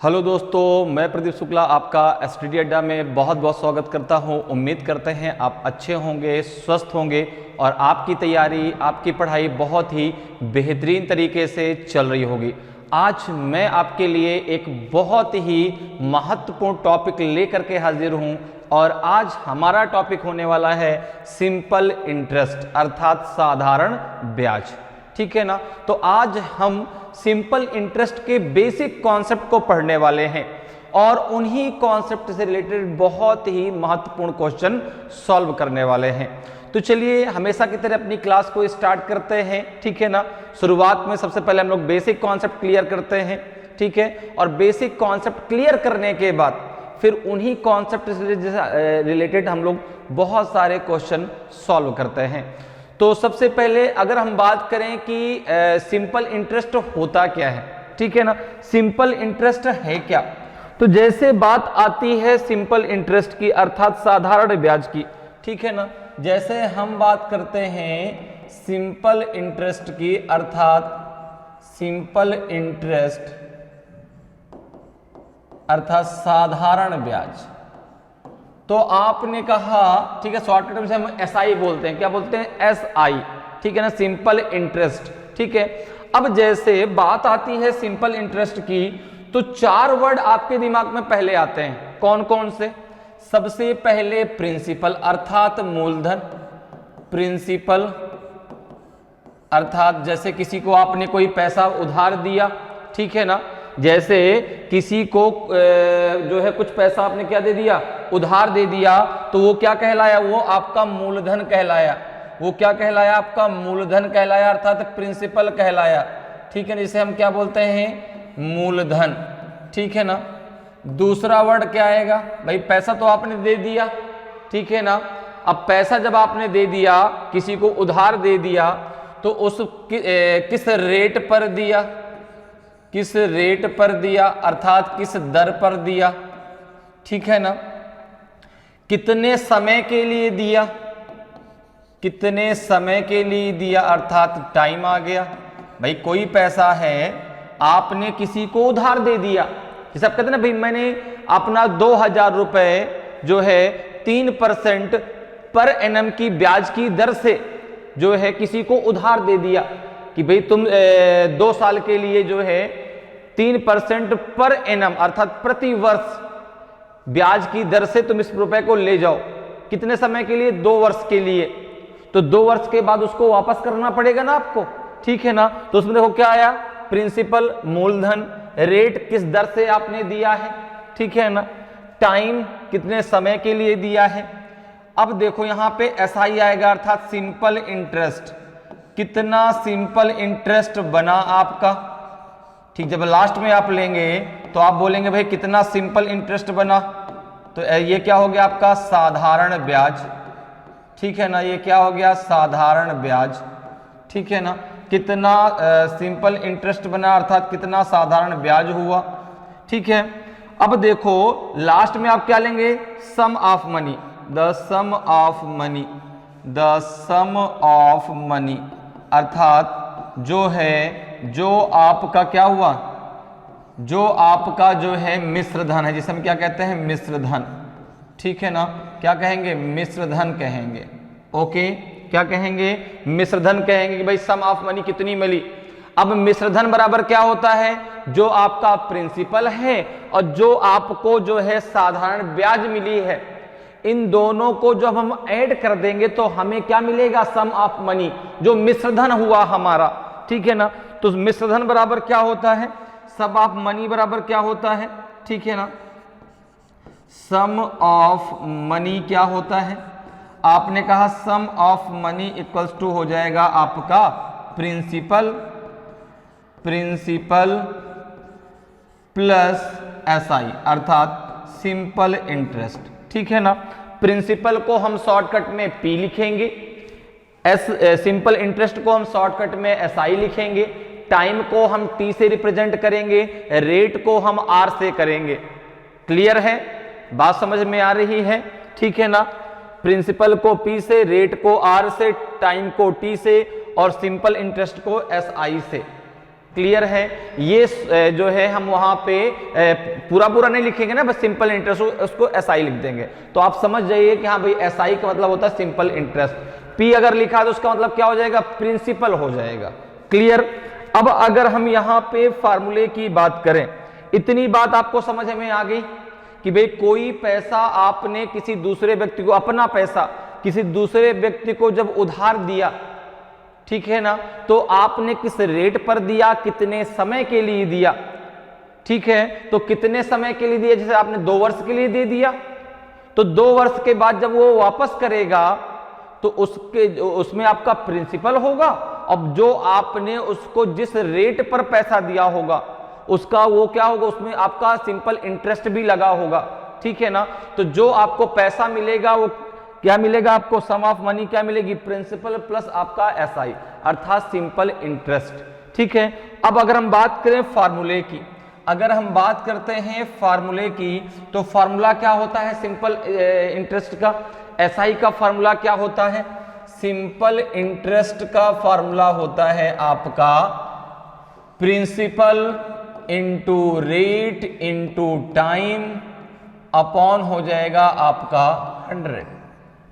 Hello दोस्तों, मैं प्रदीप शुक्ला आपका एसटीडी अड्डा में बहुत बहुत स्वागत करता हूं। उम्मीद करते हैं आप अच्छे होंगे, स्वस्थ होंगे और आपकी तैयारी, आपकी पढ़ाई बहुत ही बेहतरीन तरीके से चल रही होगी। आज मैं आपके लिए एक बहुत ही महत्वपूर्ण टॉपिक लेकर के हाजिर हूं और आज हमारा टॉपिक होने वाला है सिंपल इंटरेस्ट अर्थात साधारण ब्याज। ठीक है ना। तो आज हम सिंपल इंटरेस्ट के बेसिक कॉन्सेप्ट को पढ़ने वाले हैं और उन्हीं कॉन्सेप्ट से रिलेटेड बहुत ही महत्वपूर्ण क्वेश्चन सॉल्व करने वाले हैं। तो चलिए हमेशा की तरह अपनी क्लास को स्टार्ट करते हैं। ठीक है ना। शुरुआत में सबसे पहले हम लोग बेसिक कॉन्सेप्ट क्लियर करते हैं। ठीक है। और बेसिक कॉन्सेप्ट क्लियर करने के बाद फिर उन्हीं कॉन्सेप्ट से रिलेटेड हम लोग बहुत सारे क्वेश्चन सॉल्व करते हैं। तो सबसे पहले अगर हम बात करें कि सिंपल इंटरेस्ट होता क्या है, ठीक है ना, सिंपल इंटरेस्ट है क्या। तो जैसे बात आती है सिंपल इंटरेस्ट की अर्थात साधारण ब्याज की, ठीक है ना, जैसे हम बात करते हैं सिंपल इंटरेस्ट की अर्थात सिंपल इंटरेस्ट अर्थात साधारण ब्याज, तो आपने कहा ठीक है, शॉर्टकट में से हम एसआई बोलते हैं। क्या बोलते हैं? एसआई। ठीक है ना, सिंपल इंटरेस्ट। ठीक है। अब जैसे बात आती है सिंपल इंटरेस्ट की तो चार वर्ड आपके दिमाग में पहले आते हैं। कौन कौन से? सबसे पहले प्रिंसिपल अर्थात मूलधन। प्रिंसिपल अर्थात जैसे किसी को आपने कोई पैसा उधार दिया, ठीक है ना, जैसे किसी को जो है कुछ पैसा आपने क्या दे दिया, उधार दे दिया, तो वो क्या कहलाया? वो आपका मूलधन कहलाया। वो क्या कहलाया? आपका मूलधन कहलाया अर्थात प्रिंसिपल कहलाया। ठीक है ना, जिसे हम क्या बोलते हैं? मूलधन। ठीक है ना। दूसरा वर्ड क्या आएगा? भाई पैसा तो आपने दे दिया, ठीक है ना। अब पैसा जब आपने दे दिया, किसी को उधार दे दिया, तो उस किस रेट पर दिया? किस रेट पर दिया अर्थात किस दर पर दिया? ठीक है ना। कितने समय के लिए दिया? कितने समय के लिए दिया अर्थात टाइम आ गया। भाई कोई पैसा है, आपने किसी को उधार दे दिया, जैसे आप कहते हैं ना, भाई मैंने अपना 2000 रुपए जो है 3% पर एनम की ब्याज की दर से जो है किसी को उधार दे दिया कि भाई तुम 2 साल के लिए जो है 3% पर एनम अर्थात प्रति वर्ष ब्याज की दर से तुम इस रुपए को ले जाओ। कितने समय के लिए? 2 वर्ष के लिए। तो 2 वर्ष के बाद उसको वापस करना पड़ेगा ना आपको, ठीक है ना। तो उसमें देखो क्या आया? प्रिंसिपल, मूलधन, रेट किस दर से आपने दिया है, ठीक है ना, टाइम कितने समय के लिए दिया है। अब देखो यहां पे एसआई आएगा अर्थात सिंपल इंटरेस्ट। कितना सिंपल इंटरेस्ट बना आपका, ठीक। जब लास्ट में आप लेंगे तो आप बोलेंगे भाई कितना सिंपल इंटरेस्ट बना, तो ये क्या हो गया आपका? साधारण ब्याज। ठीक है ना, ये क्या हो गया? साधारण ब्याज। ठीक है ना। कितना सिंपल इंटरेस्ट बना अर्थात कितना साधारण ब्याज हुआ। ठीक है। अब देखो लास्ट में आप क्या लेंगे? Sum of money. The sum of money. The sum of money अर्थात जो है, जो आपका क्या हुआ, जो आपका जो है मिश्र धन है, जिसे हम क्या कहते हैं? मिश्र धन। ठीक है ना। क्या कहेंगे? मिश्र धन कहेंगे। ओके, क्या कहेंगे? मिश्र धन कहेंगे कि भाई सम ऑफ मनी कितनी मिली। अब मिश्र धन बराबर क्या होता है? जो आपका प्रिंसिपल है और जो आपको जो है साधारण ब्याज मिली है, इन दोनों को जब हम ऐड कर देंगे तो हमें क्या मिलेगा? सम ऑफ मनी, जो मिश्र धन हुआ हमारा। ठीक है ना। तो मिश्र धन बराबर क्या होता है? सम ऑफ मनी बराबर क्या होता है? ठीक है ना। सम ऑफ मनी क्या होता है? आपने कहा सम ऑफ मनी इक्वल्स टू हो जाएगा आपका प्रिंसिपल प्लस एसआई अर्थात सिंपल इंटरेस्ट। ठीक है ना। प्रिंसिपल को हम शॉर्टकट में पी लिखेंगे, सिंपल इंटरेस्ट को हम शॉर्टकट में एसआई लिखेंगे, टाइम को हम टी से रिप्रेजेंट करेंगे, रेट को हम आर से करेंगे। क्लियर है? बात समझ में आ रही है? ठीक है ना। प्रिंसिपल को पी से, रेट को आर से, टाइम को टी से और सिंपल इंटरेस्ट को एसआई से। क्लियर है? ये जो है हम वहां पे पूरा पूरा नहीं लिखेंगे ना, बस सिंपल इंटरेस्ट उसको एसआई लिख देंगे। तो आप समझ जाइए कि हाँ भाई एसआई का मतलब होता है सिंपल इंटरेस्ट। पी अगर लिखा तो उसका मतलब क्या हो जाएगा? प्रिंसिपल हो जाएगा। क्लियर? अब अगर हम यहाँ पे फार्मूले की बात करें, इतनी बात आपको समझ में आ गई कि भाई कोई पैसा आपने किसी दूसरे व्यक्ति को, अपना पैसा किसी दूसरे व्यक्ति को जब उधार दिया, ठीक है ना, तो आपने किस रेट पर दिया, कितने समय के लिए दिया, ठीक है? तो कितने समय के लिए दिया? जैसे आपने 2 वर्ष के लिए दे दिया, तो 2 वर्ष के बाद जब वो वापस करेगा तो उसमें आपका प्रिंसिपल होगा। अब जो आपने उसको जिस रेट पर पैसा दिया होगा उसका वो क्या होगा? उसमें आपका सिंपल इंटरेस्ट भी लगा होगा, ठीक है ना? तो जो आपको पैसा मिलेगा वो क्या मिलेगा आपको? सम ऑफ मनी क्या मिलेगी? प्रिंसिपल प्लस आपका एसआई, अर्थात सिंपल इंटरेस्ट, ठीक है? अब अगर हम बात करें फार्मूले की, अगर हम बात करते हैं फार्मूले की, तो फार्मूला क्या होता है सिंपल इंटरेस्ट का? एसआई का फार्मूला क्या होता है? सिंपल इंटरेस्ट का फार्मूला होता है आपका principal into rate into time upon हो जाएगा आपका 100,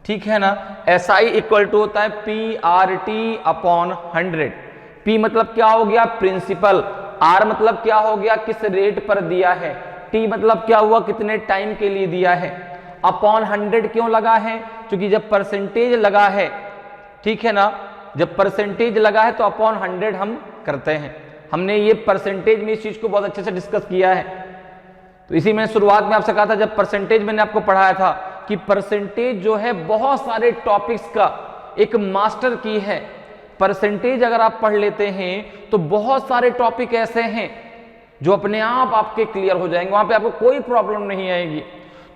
ठीक है ना? एसआई इक्वल टू होता है P R T upon 100। P मतलब क्या हो गया? प्रिंसिपल। आर मतलब क्या हो गया? किस रेट पर दिया है। टी मतलब क्या हुआ? कितने टाइम के लिए दिया है। अपॉन 100 क्यों लगा है? क्योंकि जब परसेंटेज लगा है, ठीक है ना, जब परसेंटेज लगा है तो अपॉन 100 हम करते हैं। हमने ये परसेंटेज में इस चीज को बहुत अच्छे से डिस्कस किया है। तो इसी में शुरुआत में आपसे कहा था, जब परसेंटेज मैंने आपको पढ़ाया था कि परसेंटेज जो है बहुत सारे टॉपिक्स का एक मास्टर की है। परसेंटेज अगर आप पढ़ लेते हैं तो बहुत सारे टॉपिक ऐसे हैं जो अपने आप आपके क्लियर हो जाएंगे, वहां पे आपको कोई प्रॉब्लम नहीं आएगी।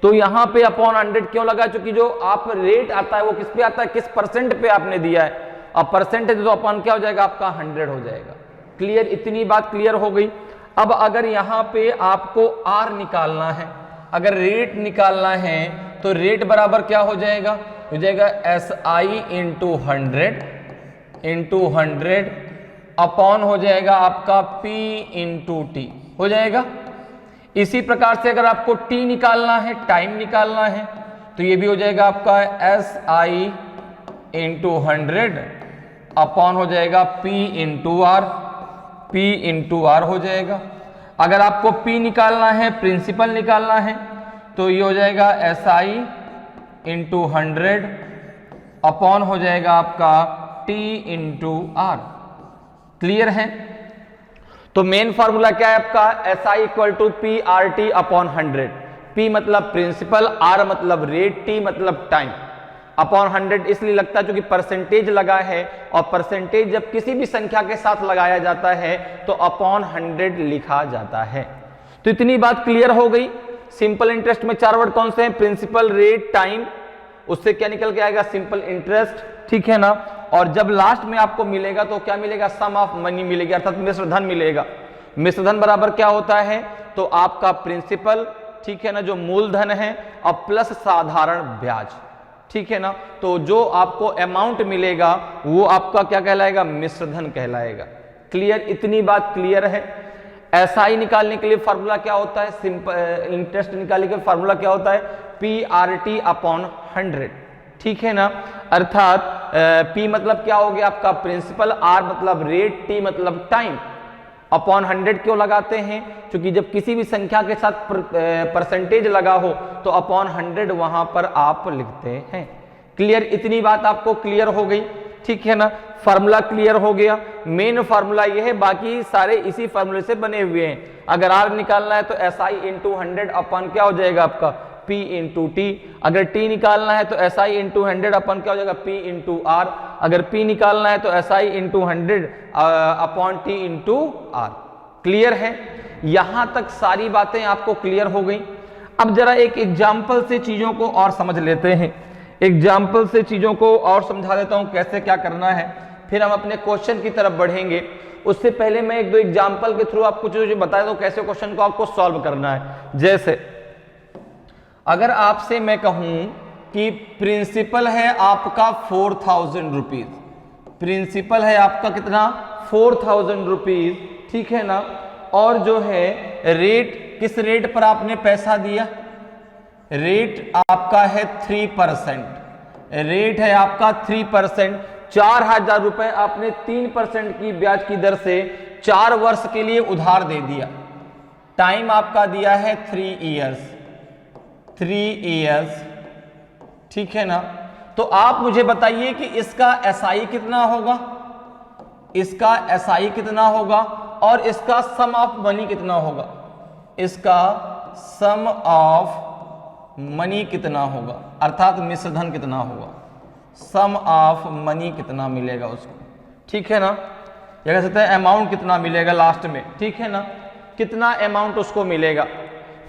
तो यहां पे अपॉन 100 क्यों लगा? क्योंकि जो आप रेट आता है वो किस पे आता है? किस परसेंट पे आपने दिया है। अब परसेंटेज तो अपॉन क्या हो जाएगा आपका? 100 हो जाएगा। क्लियर? इतनी बात क्लियर हो गई। अब अगर यहां पे आपको आर निकालना है, अगर रेट निकालना है, तो रेट बराबर क्या हो जाएगा? हो जाएगा एस आई इंटू 100 अपॉन हो जाएगा आपका P इंटू टी, हो जाएगा। इसी प्रकार से अगर आपको T निकालना है, टाइम निकालना है, तो ये भी हो जाएगा आपका एस आई इंटू 100 अपॉन हो जाएगा P इंटू आर हो जाएगा। अगर आपको P निकालना है, प्रिंसिपल निकालना है, तो ये हो जाएगा एस आई इंटू 100 अपॉन हो जाएगा आपका T इंटू आर। क्लियर है? तो मेन फॉर्मूला क्या है आपका? S I equal to P R T upon 100। P मतलब प्रिंसिपल, R मतलब रेट, T मतलब टाइम। अपॉन 100 इसलिए लगता है क्योंकि परसेंटेज लगा है, और परसेंटेज जब किसी भी संख्या के साथ लगाया जाता है तो अपॉन 100 लिखा जाता है। तो इतनी बात क्लियर हो गई। सिंपल इंटरेस्ट में 4 वर्ड कौन से हैं? प्रिंसिपल, रेट, टाइम, उससे क्या निकल के आएगा? सिंपल इंटरेस्ट, ठीक है ना? और जब लास्ट में आपको मिलेगा तो क्या मिलेगा? सम ऑफ मनी मिलेगी, अर्थात मिश्रधन मिलेगा। मिश्रधन बराबर क्या होता है? तो आपका प्रिंसिपल, ठीक है ना, जो मूलधन है, और प्लस साधारण ब्याज, ठीक है ना? तो जो आपको अमाउंट मिलेगा वो आपका क्या कहलाएगा? मिश्रधन कहलाएगा। क्लियर? इतनी बात क्लियर है। एसआई निकालने के लिए फॉर्मूला क्या होता है? सिंपल इंटरेस्ट निकालने के लिए फॉर्मूला क्या होता है? पी आर टी अपॉन 100, ठीक है ना? अर्थात P मतलब क्या हो गया आपका? प्रिंसिपल, R मतलब रेट, T मतलब टाइम, अपॉन 100 क्यों लगाते हैं? क्योंकि जब किसी भी संख्या के साथ परसेंटेज लगा हो तो अपॉन 100 वहां पर आप लिखते हैं। क्लियर? इतनी बात आपको क्लियर हो गई, ठीक है ना? फार्मूला क्लियर हो गया। मेन फार्मूला ये है, बाकी सारे इसी फार्मूले से बने हुए हैं। अगर R निकालना है तो एस आई इंटू 100 अपॉन क्या हो जाएगा आपका? P into T. अगर T निकालना है तो एस आई इंटू 100 अपन क्या हो जाएगा? P into R. अगर P निकालना है तो S I into 100 upon T into R. Clear है? यहां तक सारी बातें आपको क्लियर हो गई। अब जरा एक एग्जाम्पल से चीजों को और समझ लेते हैं। एग्जाम्पल से चीजों को और समझा देता हूं कैसे क्या करना है, फिर हम अपने क्वेश्चन की तरफ बढ़ेंगे। उससे पहले मैं 1-2 एग्जाम्पल के थ्रू आपको जो बता दूं कैसे क्वेश्चन को आपको सॉल्व करना है। जैसे अगर आपसे मैं कहूं कि प्रिंसिपल है आपका 4000 रुपीज, प्रिंसिपल है आपका कितना? 4,000 रुपीज, ठीक है ना। और जो है रेट, किस रेट पर आपने पैसा दिया, रेट आपका है 3%, रेट है आपका 3%। 4,000 रुपए आपने 3% की ब्याज की दर से 4 वर्ष के लिए उधार दे दिया। टाइम आपका दिया है 3 इयर्स, ठीक है ना। तो आप मुझे बताइए कि इसका एसआई कितना होगा, इसका एसआई कितना होगा और इसका सम ऑफ मनी कितना होगा, इसका सम ऑफ मनी कितना होगा, अर्थात मिश्र धन कितना होगा, सम ऑफ मनी कितना मिलेगा उसको, ठीक है ना। ये कह सकते हैं अमाउंट कितना मिलेगा लास्ट में, ठीक है ना, कितना अमाउंट उसको मिलेगा।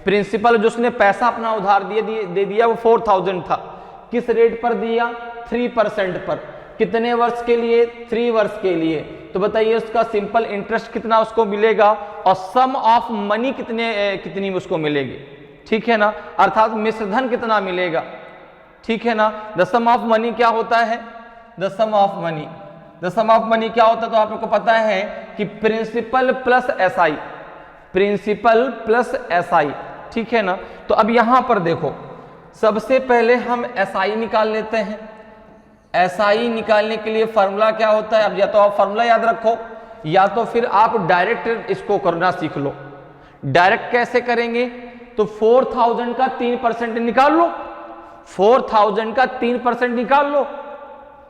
प्रिंसिपल जो उसने पैसा अपना उधार दे दिया वो 4,000 था, किस रेट पर दिया, 3% पर, कितने वर्ष के लिए, 3 वर्ष के लिए। तो बताइए उसका सिंपल इंटरेस्ट कितना उसको मिलेगा और सम ऑफ मनी कितनी उसको मिलेगी, ठीक है ना, अर्थात मिश्र धन कितना मिलेगा, ठीक है ना। द सम ऑफ मनी क्या होता है, the sum of money, the sum of money क्या होता है, तो आपको पता है कि principal plus SI, principal plus SI, ठीक है ना। तो अब यहां पर देखो, सबसे पहले हम एसआई निकाल लेते हैं। एसआई निकालने के लिए फार्मूला क्या होता है, अब या तो आप फार्मूला याद रखो या तो फिर आप डायरेक्ट इसको करना सीख लो। डायरेक्ट कैसे करेंगे, तो 4,000 का 3% निकाल लो, 4,000 का 3% निकाल लो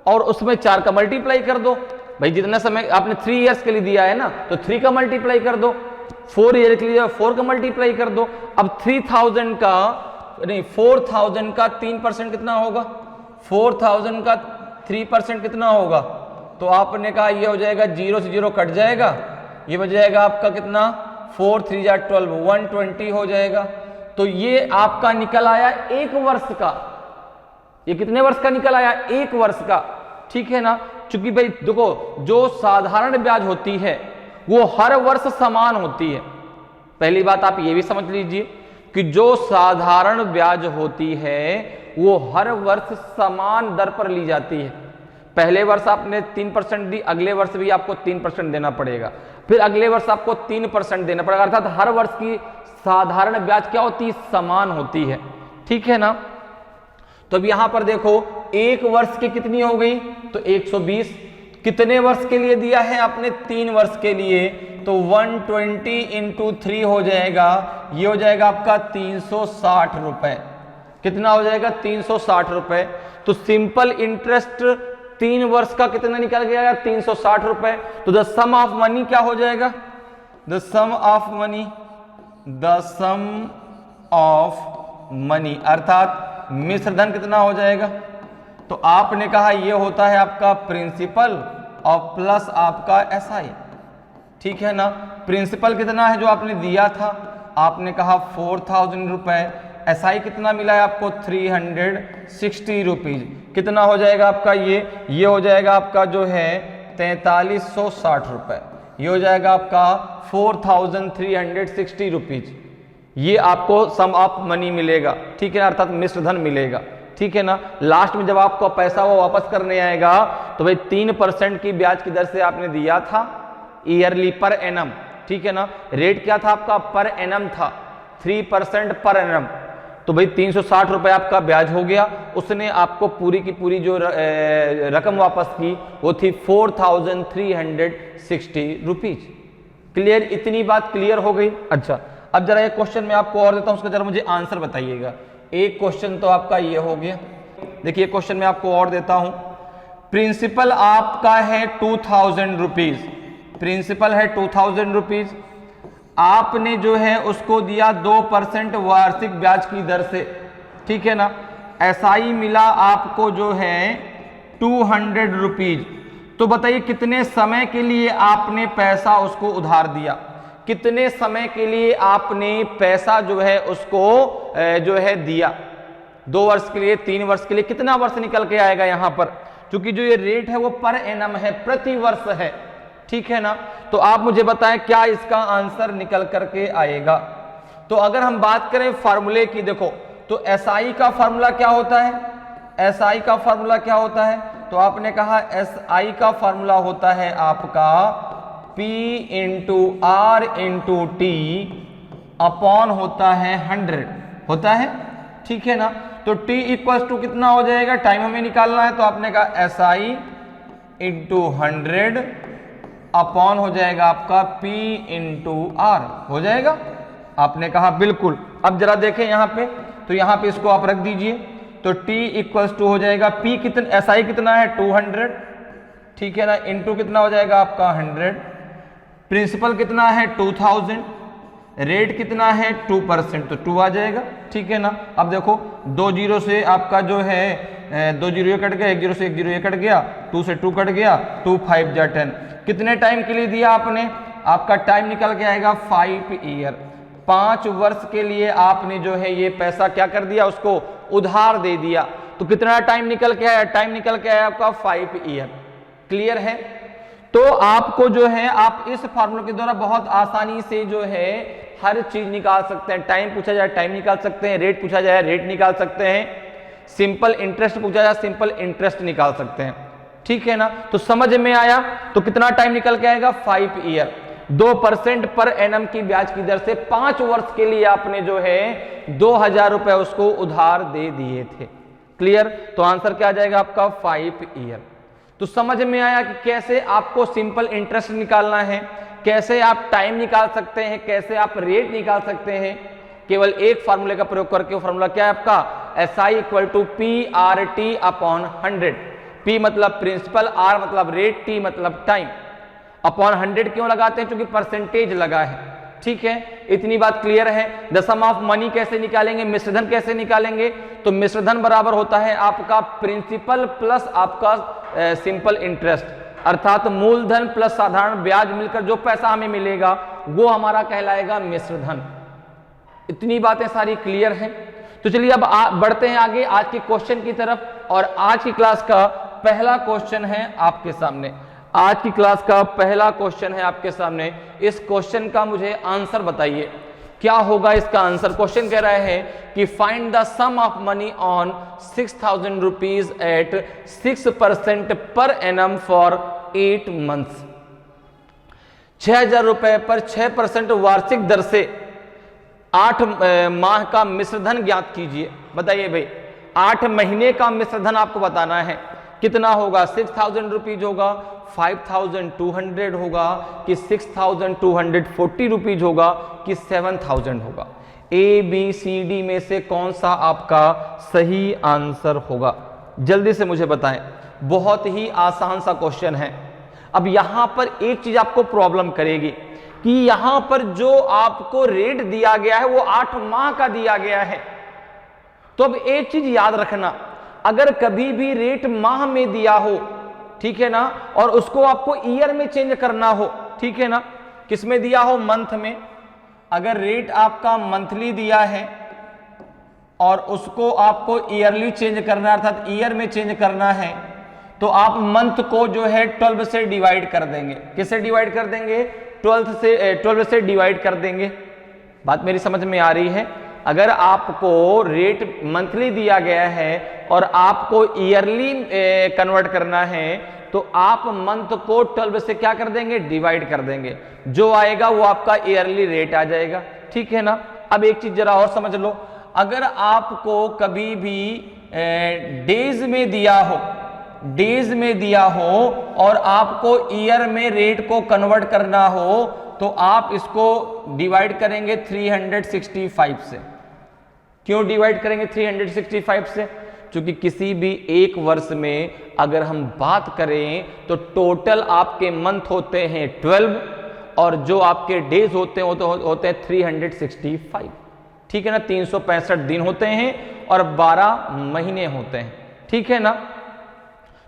और उसमें 4 का मल्टीप्लाई कर दो। भाई जितना समय आपने 3 इयर्स के लिए दिया है ना, तो 3 का मल्टीप्लाई कर दो, 4 ईयर के लिए 4 का मल्टीप्लाई कर दो। अब 3,000 का नहीं 4,000 का 3% कितना होगा, 4,000 का 3% कितना होगा, तो आपने कहा ये हो जाएगा 0 से 0 कट जाएगा, ये बच जाएगा आपका कितना 4 3 जा 12, 120 हो जाएगा। तो ये आपका निकल आया 1 वर्ष का, ये कितने वर्ष का निकल आया, 1 वर्ष का, ठीक है ना। चूंकि भाई देखो जो साधारण ब्याज होती है वो हर वर्ष समान होती है। पहली बात आप ये भी समझ लीजिए कि जो साधारण ब्याज होती है वो हर वर्ष समान दर पर ली जाती है। पहले वर्ष आपने 3% दी, अगले वर्ष भी आपको 3% देना पड़ेगा, फिर अगले वर्ष आपको 3% देना पड़ेगा, अर्थात हर वर्ष की साधारण ब्याज क्या होती है, समान होती है, ठीक है ना। तो अब यहां पर देखो 1 वर्ष की कितनी हो गई, तो 120, कितने वर्ष के लिए दिया है आपने, 3 वर्ष के लिए, तो 120 इंटू 3 हो जाएगा, ये हो जाएगा आपका 360 रुपए, कितना हो जाएगा 360 रुपए। तो सिंपल इंटरेस्ट 3 वर्ष का कितना निकल गया, 360 रुपए। तो द सम ऑफ मनी क्या हो जाएगा, the sum of money, the sum of money अर्थात मिश्र धन कितना हो जाएगा, तो आपने कहा ये होता है आपका प्रिंसिपल और प्लस आपका एसआई, ठीक है ना। प्रिंसिपल कितना है जो आपने दिया था, आपने कहा 4,000 रुपए, एसआई कितना मिला है आपको 360 रुपीज, कितना हो जाएगा आपका ये हो जाएगा आपका जो है 4360 रुपए, ये हो जाएगा आपका 4,360 रुपीज, ये आपको सम ऑफ मनी मिलेगा, ठीक है ना, अर्थात मिश्र धन मिलेगा, ठीक है ना। लास्ट में जब आपको पैसा वो वापस करने आएगा तो भाई 3% की ब्याज की दर से आपने दिया था ईयरली पर एनम, ठीक है ना। रेट क्या था आपका, पर एनम था, 3% पर एनम, तो भाई 360 रुपए आपका ब्याज हो गया। उसने आपको पूरी की पूरी जो रकम वापस की वो थी 4,360 रुपीज। क्लियर, इतनी बात क्लियर हो गई। अच्छा अब जरा एक क्वेश्चन मैं आपको और देता हूं, उसका जरा मुझे आंसर बताइएगा। एक क्वेश्चन तो आपका ये हो गया, देखिए क्वेश्चन मैं आपको और देता हूं। प्रिंसिपल आपका है 2,000 रुपीज, प्रिंसिपल है 2,000 रुपीज, आपने जो है उसको दिया 2% वार्षिक ब्याज की दर से, ठीक है ना। एसआई मिला आपको जो है 200 रुपीज। तो बताइए कितने समय के लिए आपने पैसा उसको उधार दिया, कितने समय के लिए आपने पैसा जो है उसको जो है दिया, 2 वर्ष के लिए, 3 वर्ष के लिए, कितना वर्ष निकल के आएगा यहां पर, क्योंकि जो ये रेट है वो पर एनम है, प्रति वर्ष है, ठीक है ना। तो आप मुझे बताएं क्या इसका आंसर निकल करके आएगा। तो अगर हम बात करें फार्मूले की, देखो तो एसआई का फार्मूला क्या होता है, एसआई का फार्मूला क्या होता है, तो आपने कहा एसआई का फार्मूला होता है आपका P into R into T upon होता है 100 होता है, ठीक है ना। तो T इक्वल टू कितना हो जाएगा, टाइम हमें निकालना है, तो आपने कहा SI इंटू 100 अपॉन हो जाएगा आपका P इंटू आर, हो जाएगा। आपने कहा बिल्कुल। अब जरा देखें यहाँ पे, तो यहाँ पे इसको आप रख दीजिए, तो T इक्वल्स टू हो जाएगा P कितना, SI कितना है 200, ठीक है ना, इंटू कितना हो जाएगा आपका 100, प्रिंसिपल कितना है 2000, रेट कितना है 2%, तो 2 आ जाएगा, ठीक है ना। अब देखो 2 जीरो से आपका जो है 2 जीरो ये कट गया, 1 जीरो से 1 जीरो ये कट गया, 2 से 2 कट गया, 2 5 जा 10, कितने टाइम के लिए दिया आपने, आपका टाइम निकल के आएगा 5 ईयर, 5 वर्ष के लिए आपने जो है ये पैसा क्या कर दिया, उसको उधार दे दिया। तो कितना टाइम निकल के आया, टाइम निकल के आया आपका 5 ईयर। क्लियर है। तो आपको जो है आप इस फार्मूले के द्वारा बहुत आसानी से जो है हर चीज निकाल सकते हैं। टाइम पूछा जाए टाइम निकाल सकते हैं, रेट पूछा जाए रेट निकाल सकते हैं, सिंपल इंटरेस्ट पूछा जाए सिंपल इंटरेस्ट निकाल सकते हैं, ठीक है ना। तो समझ में आया। तो कितना टाइम निकल के आएगा 5 ईयर, 2% पर एनम की ब्याज की दर से 5 वर्ष के लिए आपने जो है 2000 रुपए उसको उधार दे दिए थे। क्लियर। तो आंसर क्या आ जाएगा आपका 5 ईयर। तो समझ में आया कि कैसे आपको सिंपल इंटरेस्ट निकालना है, कैसे आप टाइम निकाल सकते हैं, कैसे आप रेट निकाल सकते हैं, केवल एक फार्मूले का प्रयोग करके। फार्मूला क्या है आपका, SI equal to PRT upon 100। P मतलब प्रिंसिपल, R मतलब रेट, T मतलब टाइम, अपॉन 100 क्यों लगाते हैं, क्योंकि परसेंटेज लगा है, ठीक है। इतनी बात क्लियर है। द सम ऑफ मनी कैसे निकालेंगे, मिश्रधन कैसे निकालेंगे, तो मिश्रधन बराबर होता है आपका प्रिंसिपल प्लस आपका सिंपल इंटरेस्ट, अर्थात मूलधन प्लस साधारण ब्याज मिलकर जो पैसा हमें मिलेगा वो हमारा कहलाएगा मिश्रधन। इतनी बातें सारी क्लियर हैं। तो चलिए अब बढ़ते हैं आगे आज के क्वेश्चन की तरफ। और आज की क्लास का पहला क्वेश्चन है आपके सामने, आज की क्लास का पहला क्वेश्चन है आपके सामने। इस क्वेश्चन का मुझे आंसर बताइए, क्या होगा इसका आंसर। क्वेश्चन कह रहा है कि find the sum of money on 6000 rupees at 6% per annum for 8 months. 6000 रुपए पर 6% वार्षिक दर से 8 माह का मिश्रधन ज्ञात कीजिए। बताइए भाई, 8 महीने का मिश्रधन आपको बताना है, कितना होगा, 6000 रुपीज होगा, 5200 होगा, कि 6240 रुपीज होगा, कि 7000 होगा। ABCD में से कौन सा आपका सही आंसर होगा, जल्दी से मुझे बताएं। बहुत ही आसान सा क्वेश्चन है। अब यहां पर एक चीज आपको प्रॉब्लम करेगी कि यहां पर जो आपको रेट दिया गया है वो 8 माह का दिया गया है। तो अब एक चीज याद रखना, अगर कभी भी रेट माह में दिया हो, ठीक है ना, और उसको आपको ईयर में चेंज करना हो, ठीक है ना, किस में दिया हो, मंथ में। अगर रेट आपका मंथली दिया है और उसको आपको ईयरली चेंज करना है, अर्थात ईयर में चेंज करना है, तो आप मंथ को जो है 12 से डिवाइड कर देंगे। किससे डिवाइड कर देंगे, 12 से डिवाइड कर देंगे। बात मेरी समझ में आ रही है। अगर आपको रेट मंथली दिया गया है और आपको ईयरली कन्वर्ट करना है, तो आप मंथ को 12 से क्या कर देंगे, डिवाइड कर देंगे। जो आएगा वो आपका ईयरली रेट आ जाएगा, ठीक है ना। अब एक चीज जरा और समझ लो, अगर आपको कभी भी डेज में दिया हो, डेज में दिया हो और आपको ईयर में रेट को कन्वर्ट करना हो, तो आप इसको डिवाइड करेंगे 365 से। क्यों डिवाइड करेंगे 365 से, क्योंकि किसी भी एक वर्ष में अगर हम बात करें तो टोटल आपके मंथ होते हैं 12 और जो आपके डेज होते हैं वो तो होते हैं 365, ठीक है ना। 365 दिन होते हैं और 12 महीने होते हैं, ठीक है ना।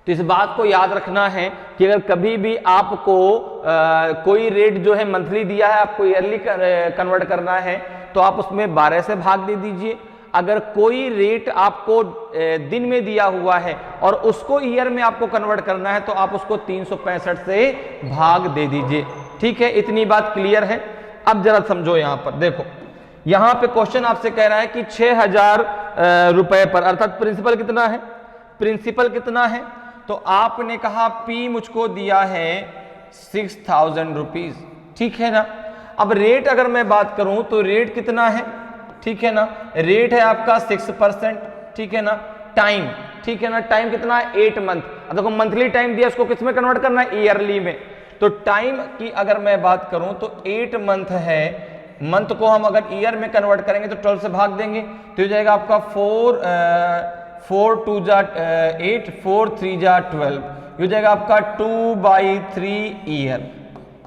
तो इस बात को याद रखना है कि अगर कभी भी आपको कोई रेट जो है मंथली दिया है, आपको ईयरली कन्वर्ट करना है, तो आप उसमें 12 से भाग दे दीजिए। अगर कोई रेट आपको दिन में दिया हुआ है और उसको ईयर में आपको कन्वर्ट करना है, तो आप उसको 365 से भाग दे दीजिए, ठीक है। इतनी बात क्लियर है। अब जरा समझो, यहां पर देखो, यहां पे क्वेश्चन आपसे कह रहा है कि 6000 रुपए पर, अर्थात प्रिंसिपल कितना है, प्रिंसिपल कितना है, तो आपने कहा P मुझको दिया है 6,000 रुपीज, ठीक है ना। अब रेट अगर मैं बात करूं तो रेट कितना है, ठीक है ना, रेट है आपका 6%, ठीक है ना। टाइम, ठीक है ना, टाइम कितना है 8 मंथ। अब देखो मंथली टाइम दिया, उसको किस में कन्वर्ट करना है, ईयरली में। तो टाइम की अगर मैं बात करूं तो 8 मंथ है, मंथ को हम अगर ईयर में कन्वर्ट करेंगे तो 12 से भाग देंगे तो हो जाएगा आपका 4 2 जा 8, 4 3 जा 12, हो जाएगा आपका 2/3 ईयर।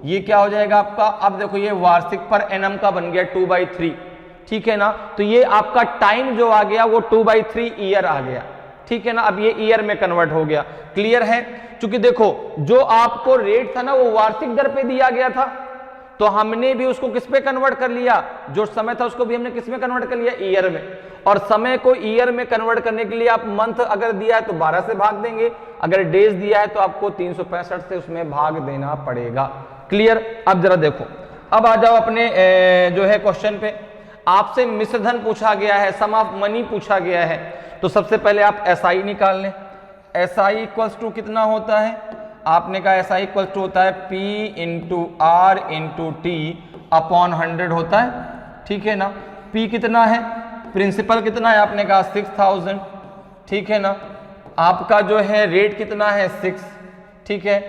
ये क्या हो जाएगा आपका, अब देखो ये वार्षिक पर एनम का बन गया 2/3, ठीक है ना। तो ये आपका टाइम जो आ गया वो 2/3 ईयर आ गया, ठीक है ना। अब ये ईयर में कन्वर्ट हो गया, क्लियर है। क्योंकि देखो जो आपको रेट था ना वो वार्षिक दर पे दिया गया था, तो हमने भी उसको किस पे कन्वर्ट कर लिया, जो समय था उसको भी हमने किस में कन्वर्ट कर लिया, ईयर में। और समय को ईयर में कन्वर्ट करने के लिए आप मंथ अगर दिया है तो 12 से भाग देंगे, अगर डेज दिया है तो आपको 365 से उसमें भाग देना पड़ेगा, क्लियर। अब जरा देखो, अब आ जाओ अपने जो है क्वेश्चन पे। आपसे मिश्र धन पूछा गया है, सम ऑफ मनी पूछा गया है। तो सबसे पहले आप एसआई निकाल लें। एसआई इक्वल्स टू कितना होता है, आपने कहा एसआई इक्वल्स टू होता है P into R into T upon 100 होता है, ठीक है ना। P कितना है, प्रिंसिपल कितना है, आपने कहा 6,000, ठीक है ना। आपका जो है रेट कितना है 6, ठीक है।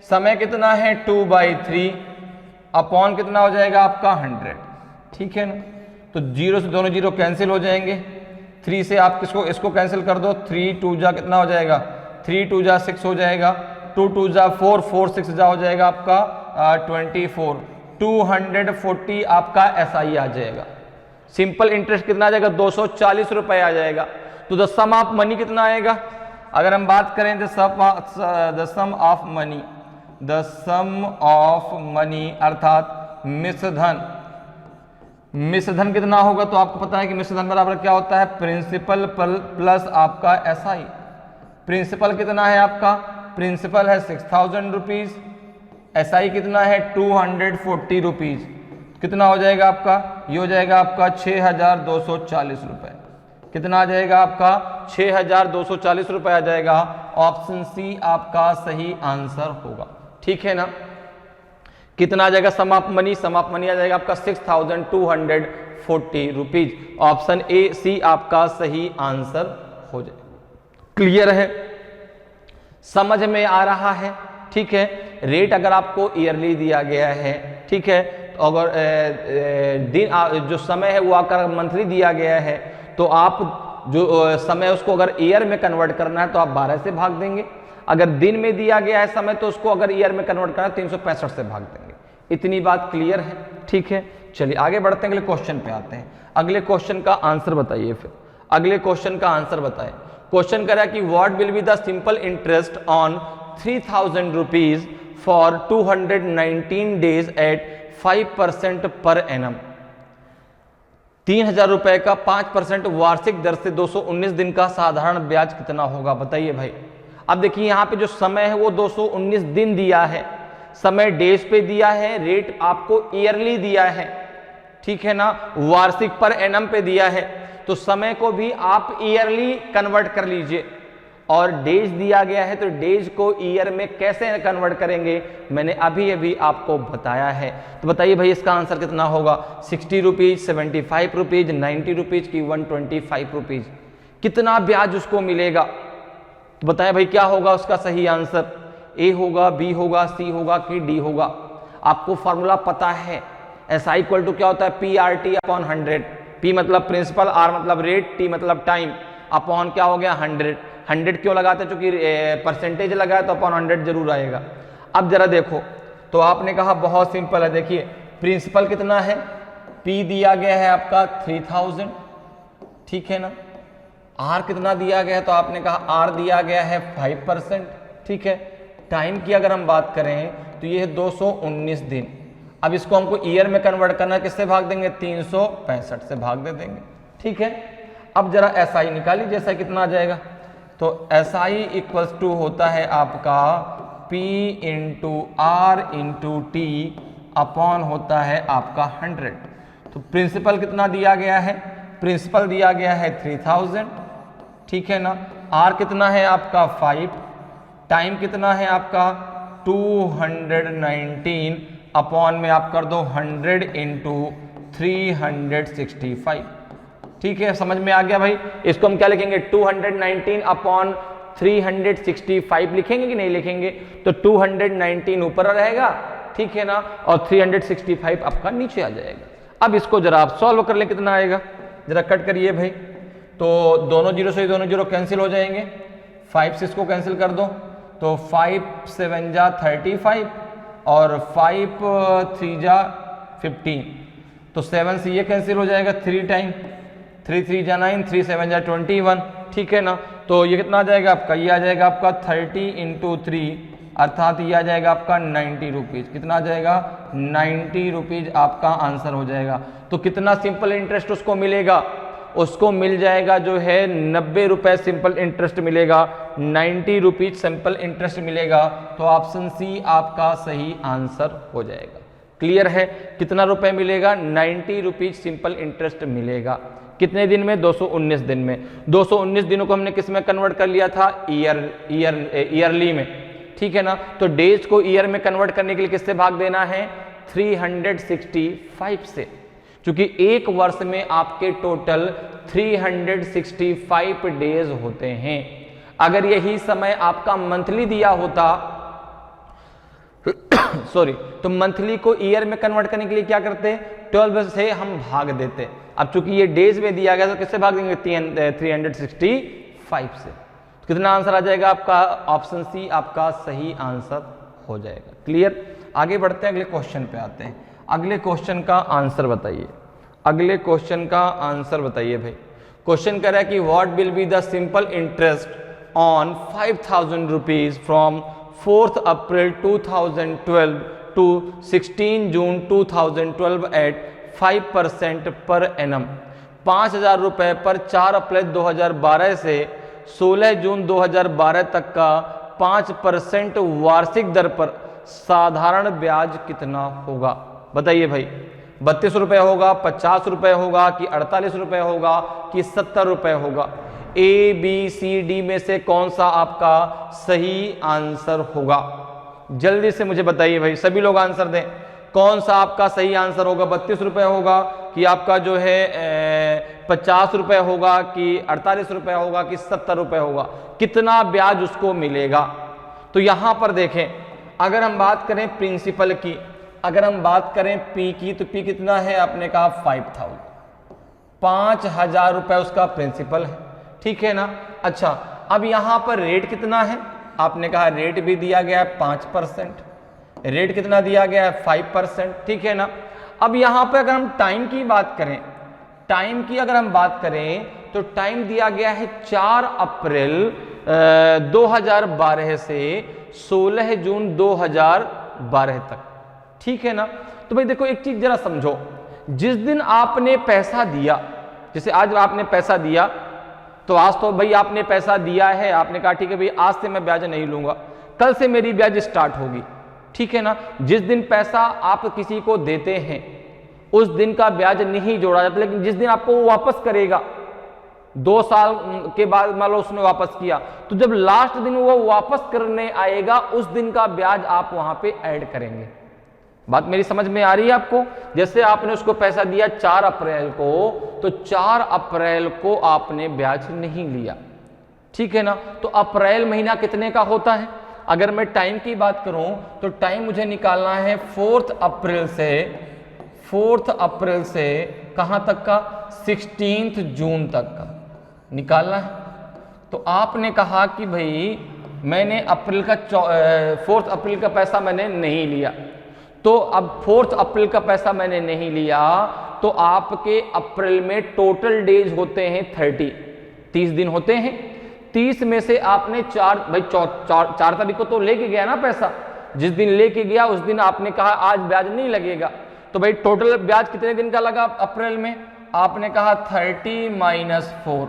समय कितना है 2/3 अपॉन कितना हो जाएगा आपका 100, ठीक है ना। तो जीरो से दोनों जीरो कैंसिल हो जाएंगे, 3 से आप किसको इसको कैंसिल कर दो, 3 2 जा कितना हो जाएगा, 3 2 जा 6 हो जाएगा, 2 2 जा 4 4 6 जा हो जाएगा आपका 24, 240 आपका एसआई आ जाएगा। सिंपल इंटरेस्ट कितना आ जाएगा, 240 रुपए आ जाएगा। तो द सम ऑफ मनी कितना आएगा, अगर हम बात करें the sum of money, the sum of money अर्थात मिश्र धन, मिश्र धन कितना होगा, तो आपको पता है कि मिश्र धन बराबर क्या होता है, प्रिंसिपल प्लस आपका एसआई। प्रिंसिपल कितना है आपका, प्रिंसिपल है 6,000 रुपीज, एसआई कितना है 240 रुपीज, कितना हो जाएगा आपका, ये हो जाएगा आपका 6,240 रुपए। कितना आ जाएगा आपका 6,240 रुपए आ जाएगा। ऑप्शन सी आपका सही आंसर होगा, ठीक है ना। कितना आ जाएगा sum of money, sum of money आ जाएगा आपका 6,240 रुपीज। ऑप्शन ए सी आपका सही आंसर हो जाएगा, क्लियर है, समझ में आ रहा है, ठीक है। रेट अगर आपको ईयरली दिया गया है, ठीक है, तो अगर दिन जो समय है वो आकर मंथली दिया गया है, तो आप जो समय उसको अगर ईयर में कन्वर्ट करना है तो आप 12 से भाग देंगे। अगर दिन में दिया गया है समय तो उसको अगर ईयर में कन्वर्ट करना है 365 से भाग देंगे। इतनी बात क्लियर है, ठीक है। चलिए आगे बढ़ते हैं, अगले क्वेश्चन पे आते हैं। अगले क्वेश्चन का आंसर बताइए, फिर अगले क्वेश्चन का आंसर बताएं। क्वेश्चन करा कि what will be the simple interest on 3,000 rupees for 219 days at 5% per annum. 3,000 रुपए का 5% वार्षिक दर से 219 दिन का साधारण ब्याज कितना होगा, बताइए भाई। अब देखिए यहाँ पे जो समय है वो 219 दिन दिया है, समय डेज पे दिया है, रेट आपको ईयरली दिया है, ठीक है ना, वार्षिक पर एनम पे दिया है। तो समय को भी आप ईयरली कन्वर्ट कर लीजिए, और डेज दिया गया है तो डेज को ईयर में कैसे कन्वर्ट करेंगे मैंने अभी अभी आपको बताया है। तो बताइए भाई इसका आंसर कितना होगा, 60 रुपीज, 75 रुपीज, 90 रुपीज की 125 रुपीज, कितना ब्याज उसको मिलेगा। तो बताएं भाई क्या होगा उसका सही आंसर, ए होगा, बी होगा, सी होगा कि डी होगा। आपको फॉर्मूला पता है, एसआई इक्वल टू क्या होता है, P R T upon 100। P मतलब प्रिंसिपल, आर मतलब रेट, टी मतलब टाइम, अपॉन क्या हो गया 100। 100 क्यों लगाते हैं, क्योंकि परसेंटेज लगाया तो अपॉन 100 जरूर आएगा। अब जरा देखो, तो आपने कहा बहुत सिंपल है, देखिए प्रिंसिपल कितना है, पी दिया गया है आपका 3,000, ठीक है ना। आर कितना दिया गया है, तो आपने कहा आर दिया गया है 5%, ठीक है। टाइम की अगर हम बात करें तो ये है 219 दिन। अब इसको हमको ईयर में कन्वर्ट करना है, किससे भाग देंगे, 365 से भाग दे देंगे, ठीक है। अब जरा एसआई निकाल लीजिए, एसआई कितना आ जाएगा, तो एसआई इक्वल्स टू होता है आपका P into R into T upon होता है आपका 100। तो प्रिंसिपल कितना दिया गया है, प्रिंसिपल दिया गया है 3,000, ठीक है ना। आर कितना है आपका 5, टाइम कितना है आपका 219 अपॉन में आप कर दो 100 इंटू 365। ठीक है, समझ में आ गया भाई। इसको हम क्या लिखेंगे, 219 अपॉन 365 लिखेंगे कि नहीं लिखेंगे, तो 219 ऊपर रहेगा, ठीक है ना, और 365 आपका नीचे आ जाएगा। अब इसको जरा आप सॉल्व कर ले, कितना आएगा, जरा कट करिए भाई। तो दोनों जीरो से दोनों जीरो कैंसिल हो जाएंगे, 5 से इसको कैंसिल कर दो, तो 5 7 जा 35 और 5 3 जा 15, तो 7 से ये कैंसिल हो जाएगा 3 टाइम, 3 3 जा 9, 3 7 जा 21, ठीक है ना। तो ये कितना आ जाएगा आपका, ये आ जाएगा आपका 30 इंटू 3, अर्थात ये आ जाएगा आपका 90 रुपीज़। कितना आ जाएगा, 90 रुपीज़ आपका आंसर हो जाएगा। तो कितना सिंपल इंटरेस्ट उसको मिलेगा, उसको मिल जाएगा जो है 90 रुपये सिंपल इंटरेस्ट मिलेगा, 90 रुपीज़ सिंपल इंटरेस्ट मिलेगा। तो ऑप्शन सी आपका सही आंसर हो जाएगा। क्लियर है, कितना रुपए मिलेगा, 90 रुपीज़ सिंपल इंटरेस्ट मिलेगा। कितने दिन में, 219 दिन में। 219 दिनों को हमने किस में कन्वर्ट कर लिया था, ईयरली में, ठीक है ना। तो डेज को ईयर में कन्वर्ट करने के लिए किससे भाग देना है, 365 से, क्योंकि एक वर्ष में आपके टोटल 365 डेज होते हैं। अगर यही समय आपका मंथली दिया होता सॉरी, तो मंथली को ईयर में कन्वर्ट करने के लिए क्या करते, 12 से हम भाग देते। अब चूंकि ये डेज में दिया गया तो किससे भाग देंगे, 365 से। तो कितना आंसर आ जाएगा आपका, ऑप्शन सी आपका सही आंसर हो जाएगा। क्लियर, आगे बढ़ते हैं, अगले क्वेश्चन पे आते हैं। अगले क्वेश्चन का आंसर बताइए, अगले क्वेश्चन का आंसर बताइए भाई। क्वेश्चन कह रहा है कि what will be the simple interest on 5000 rupees from 4th April 2012 to 16 June 2012 at 5% per annum. 5000 रुपये पर 4 अप्रैल 2012 से 16 जून 2012 तक का 5% वार्षिक दर पर साधारण ब्याज कितना होगा, बताइए भाई। 32 रुपये होगा, 50 रुपये होगा कि 48 रुपये होगा कि 70 रुपये होगा। ए बी सी डी में से कौन सा आपका सही आंसर होगा, जल्दी से मुझे बताइए भाई, सभी लोग आंसर दें। कौन सा आपका सही आंसर होगा, 32 रुपये होगा कि आपका जो है 50 रुपये होगा कि 48 रुपये होगा कि 70 रुपये होगा, कितना ब्याज उसको मिलेगा। तो यहां पर देखें, अगर हम बात करें प्रिंसिपल की, अगर हम बात करें पी की, तो पी कितना है, आपने कहा 5000, 5000 रुपये उसका प्रिंसिपल है, ठीक है ना। अच्छा, अब यहां पर रेट कितना है, आपने कहा रेट भी दिया गया है 5%, रेट कितना दिया गया है 5%, ठीक है ना। अब यहां पर अगर हम टाइम की बात करें, टाइम की अगर हम बात करें तो टाइम दिया गया है 4 अप्रैल 2012 से 16 जून 2012 तक, ठीक है ना। तो भाई देखो एक चीज जरा समझो, जिस दिन आपने पैसा दिया, जैसे आज आपने पैसा दिया, तो आज तो भाई आपने पैसा दिया है, आपने कहा ठीक है भाई आज से मैं ब्याज नहीं लूंगा, कल से मेरी ब्याज स्टार्ट होगी, ठीक है ना। जिस दिन पैसा आप किसी को देते हैं उस दिन का ब्याज नहीं जोड़ा जाता, लेकिन जिस दिन आपको वो वापस करेगा, 2 साल के बाद मान लो उसने वापस किया, तो जब लास्ट दिन वो वापस करने आएगा उस दिन का ब्याज आप वहां पे ऐड करेंगे। बात मेरी समझ में आ रही है आपको। जैसे आपने उसको पैसा दिया 4 अप्रैल को, तो 4 अप्रैल को आपने ब्याज नहीं लिया, ठीक है ना। तो अप्रैल महीना कितने का होता है, अगर मैं टाइम की बात करूं तो टाइम मुझे निकालना है 4th अप्रैल से कहां तक का, 16 जून तक का निकालना है। तो आपने कहा कि भाई मैंने अप्रैल का 4th अप्रैल का पैसा मैंने नहीं लिया, तो अब 4th अप्रैल का पैसा मैंने नहीं लिया, तो आपके अप्रैल में टोटल डेज होते हैं 30 दिन होते हैं। 30 में से आपने 4 तारीख को तो लेके गया ना पैसा, जिस दिन लेके गया उस दिन आपने कहा आज ब्याज नहीं लगेगा, तो भाई टोटल ब्याज कितने दिन का लगा अप्रैल में, आपने कहा 30 - 4,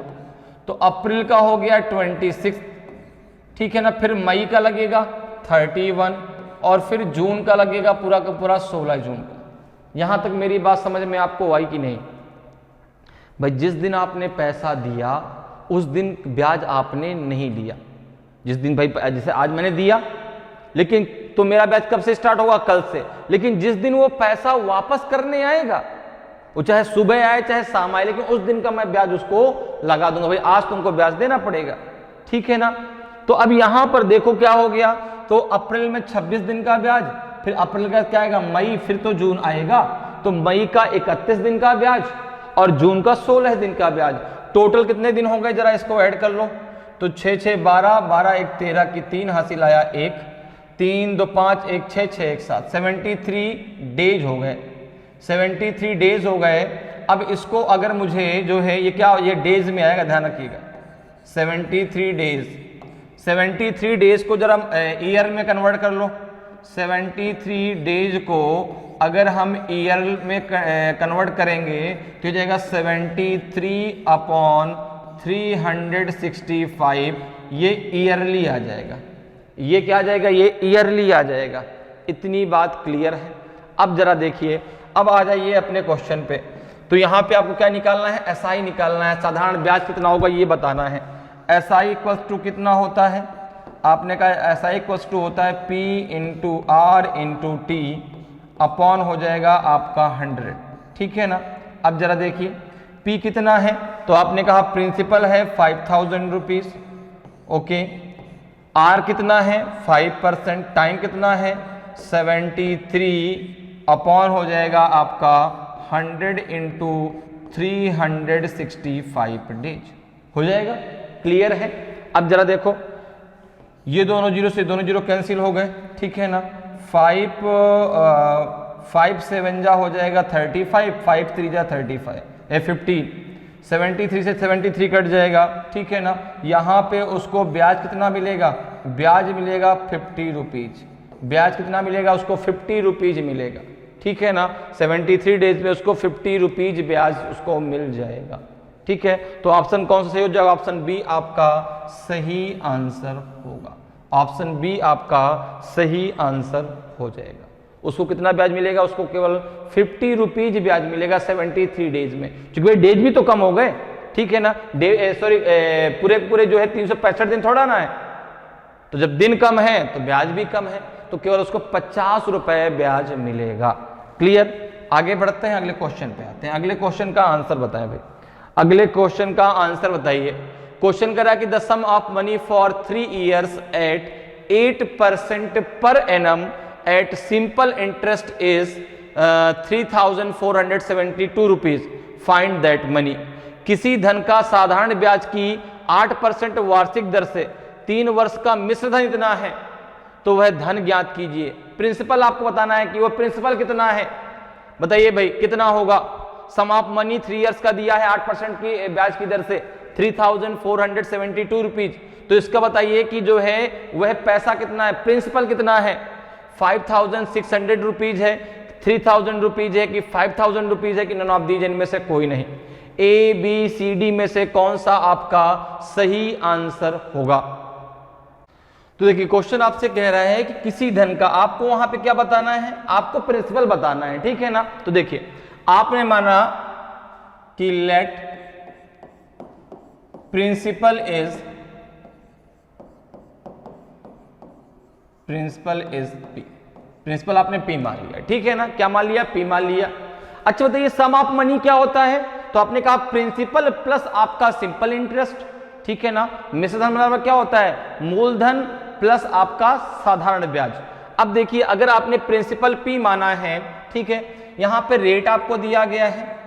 तो अप्रैल का हो गया 26, ठीक है ना। फिर मई का लगेगा 31 और फिर जून का लगेगा पूरा का पूरा 16 जून का। यहां तक मेरी बात समझ में आपको आई कि नहीं भाई। जिस दिन आपने पैसा दिया उस दिन ब्याज आपने नहीं लिया, जिस दिन भाई जैसे आज मैंने दिया लेकिन तो मेरा ब्याज कब से स्टार्ट होगा? कल से। लेकिन जिस दिन वो पैसा वापस करने आएगा, वो चाहे सुबह आए चाहे शाम आए, लेकिन उस दिन का मैं ब्याज उसको लगा दूंगा, भाई आज तुमको ब्याज देना पड़ेगा, ठीक है ना। तो अब यहां पर देखो क्या हो गया, तो अप्रैल में 26 दिन का ब्याज, फिर अप्रैल का क्या आएगा? मई, फिर तो जून आएगा, तो मई का 31 दिन का ब्याज और जून का 16 दिन का ब्याज। टोटल कितने दिन हो गए, जरा इसको ऐड कर लो। तो 6 6 12, 12 1 13 की 3 हासिल आया 1, 3 2 5 1 6 6 1 7, 73 डेज हो गए, 73 डेज हो गए। अब इसको अगर मुझे जो है ये क्या, ये डेज में आएगा, ध्यान रखिएगा, 73 डेज, 73 डेज को जरा ईयर में कन्वर्ट कर लो। 73 डेज को अगर हम ईयर में कन्वर्ट करेंगे तो हो जाएगा 73/365, ये ईयरली आ जाएगा। ये क्या आ जाएगा? ये ईयरली आ जाएगा। इतनी बात क्लियर है। अब जरा देखिए, अब आ जाइए अपने क्वेश्चन पे। तो यहाँ पे आपको क्या निकालना है? एसआई निकालना है। साधारण ब्याज कितना होगा ये बताना है। एसआई इक्वल्स टू कितना होता है? आपने कहा एसआई इक्वल्स टू होता है P into R into T upon हो जाएगा आपका 100, ठीक है ना। अब जरा देखिए P कितना है, तो आपने कहा प्रिंसिपल है 5000 रुपीज, ओके। R कितना है? 5%। टाइम कितना है? 73 अपॉन हो जाएगा आपका 100 इंटू 365 डेज, हो जाएगा। क्लियर है। अब जरा देखो, ये दोनों जीरो से दोनों जीरो कैंसिल हो गए, ठीक है ना। 5 7 जा हो जाएगा 35, 5 3 जा 35, 50, 73 से 73 कट जाएगा, ठीक है ना। यहाँ पे उसको ब्याज कितना मिलेगा? ब्याज मिलेगा 50 रुपीज। ब्याज कितना मिलेगा उसको? 50 रुपीज मिलेगा, ठीक है ना। 73 डेज में उसको 50 रुपीज ब्याज उसको मिल जाएगा, ठीक है। तो ऑप्शन कौन सा सही हो जाएगा? ऑप्शन बी आपका सही आंसर होगा। ऑप्शन बी आपका सही आंसर हो जाएगा। उसको कितना ब्याज मिलेगा? उसको केवल 50 रुपीज ब्याज मिलेगा 73 डेज में, क्योंकि डेज भी तो कम हो गए, ठीक है ना। पूरे पूरे जो है 365 दिन थोड़ा ना है, तो जब दिन कम है तो ब्याज भी कम है, तो केवल उसको 50 रुपए ब्याज मिलेगा। क्लियर। आगे बढ़ते हैं, अगले क्वेश्चन पे आते हैं। अगले क्वेश्चन का आंसर बताएं भाई। अगले क्वेश्चन का आंसर बताइए। क्वेश्चन करा कि the sum of money for 3 years at 8% per annum at simple interest is 3472 rupees, find that money. किसी धन का साधारण ब्याज की 8% वार्षिक दर से 3 वर्ष का मिश्र धन इतना है, तो वह धन ज्ञात कीजिए। प्रिंसिपल आपको बताना है कि वह प्रिंसिपल कितना है, बताइए भाई कितना होगा। सम ऑफ मनी 3 years का दिया है 8% की ब्याज की दर से 3472 रुपीज, तो इसका बताइए कि जो है वह पैसा कितना है, प्रिंसिपल कितना है। 5600 रुपीज है, 3000 रुपीज है कि 5000 रुपीज है कि नॉन ऑफ दीज, इनमें से कोई नहीं। ए बी सी डी में से कौन सा आपका सही आंसर होगा? तो देखिए क्वेश्चन आपसे कह रहा है कि किसी धन का, आपको वहां पे क्या बताना है? आपको प्रिंसिपल बताना है, ठीक है ना। तो देखिए आपने माना कि let principal is P. Principal आपने पी मान लिया, ठीक है ना। क्या मान लिया? पी मान लिया। अच्छा बताइए सम ऑफ मनी क्या होता है? तो आपने कहा प्रिंसिपल प्लस आपका सिंपल इंटरेस्ट, ठीक है ना। मिश्र धन मतलब क्या होता है? मूलधन प्लस आपका साधारण ब्याज। अब देखिए अगर आपने प्रिंसिपल पी माना है, ठीक है, यहां पे रेट आपको दिया गया है।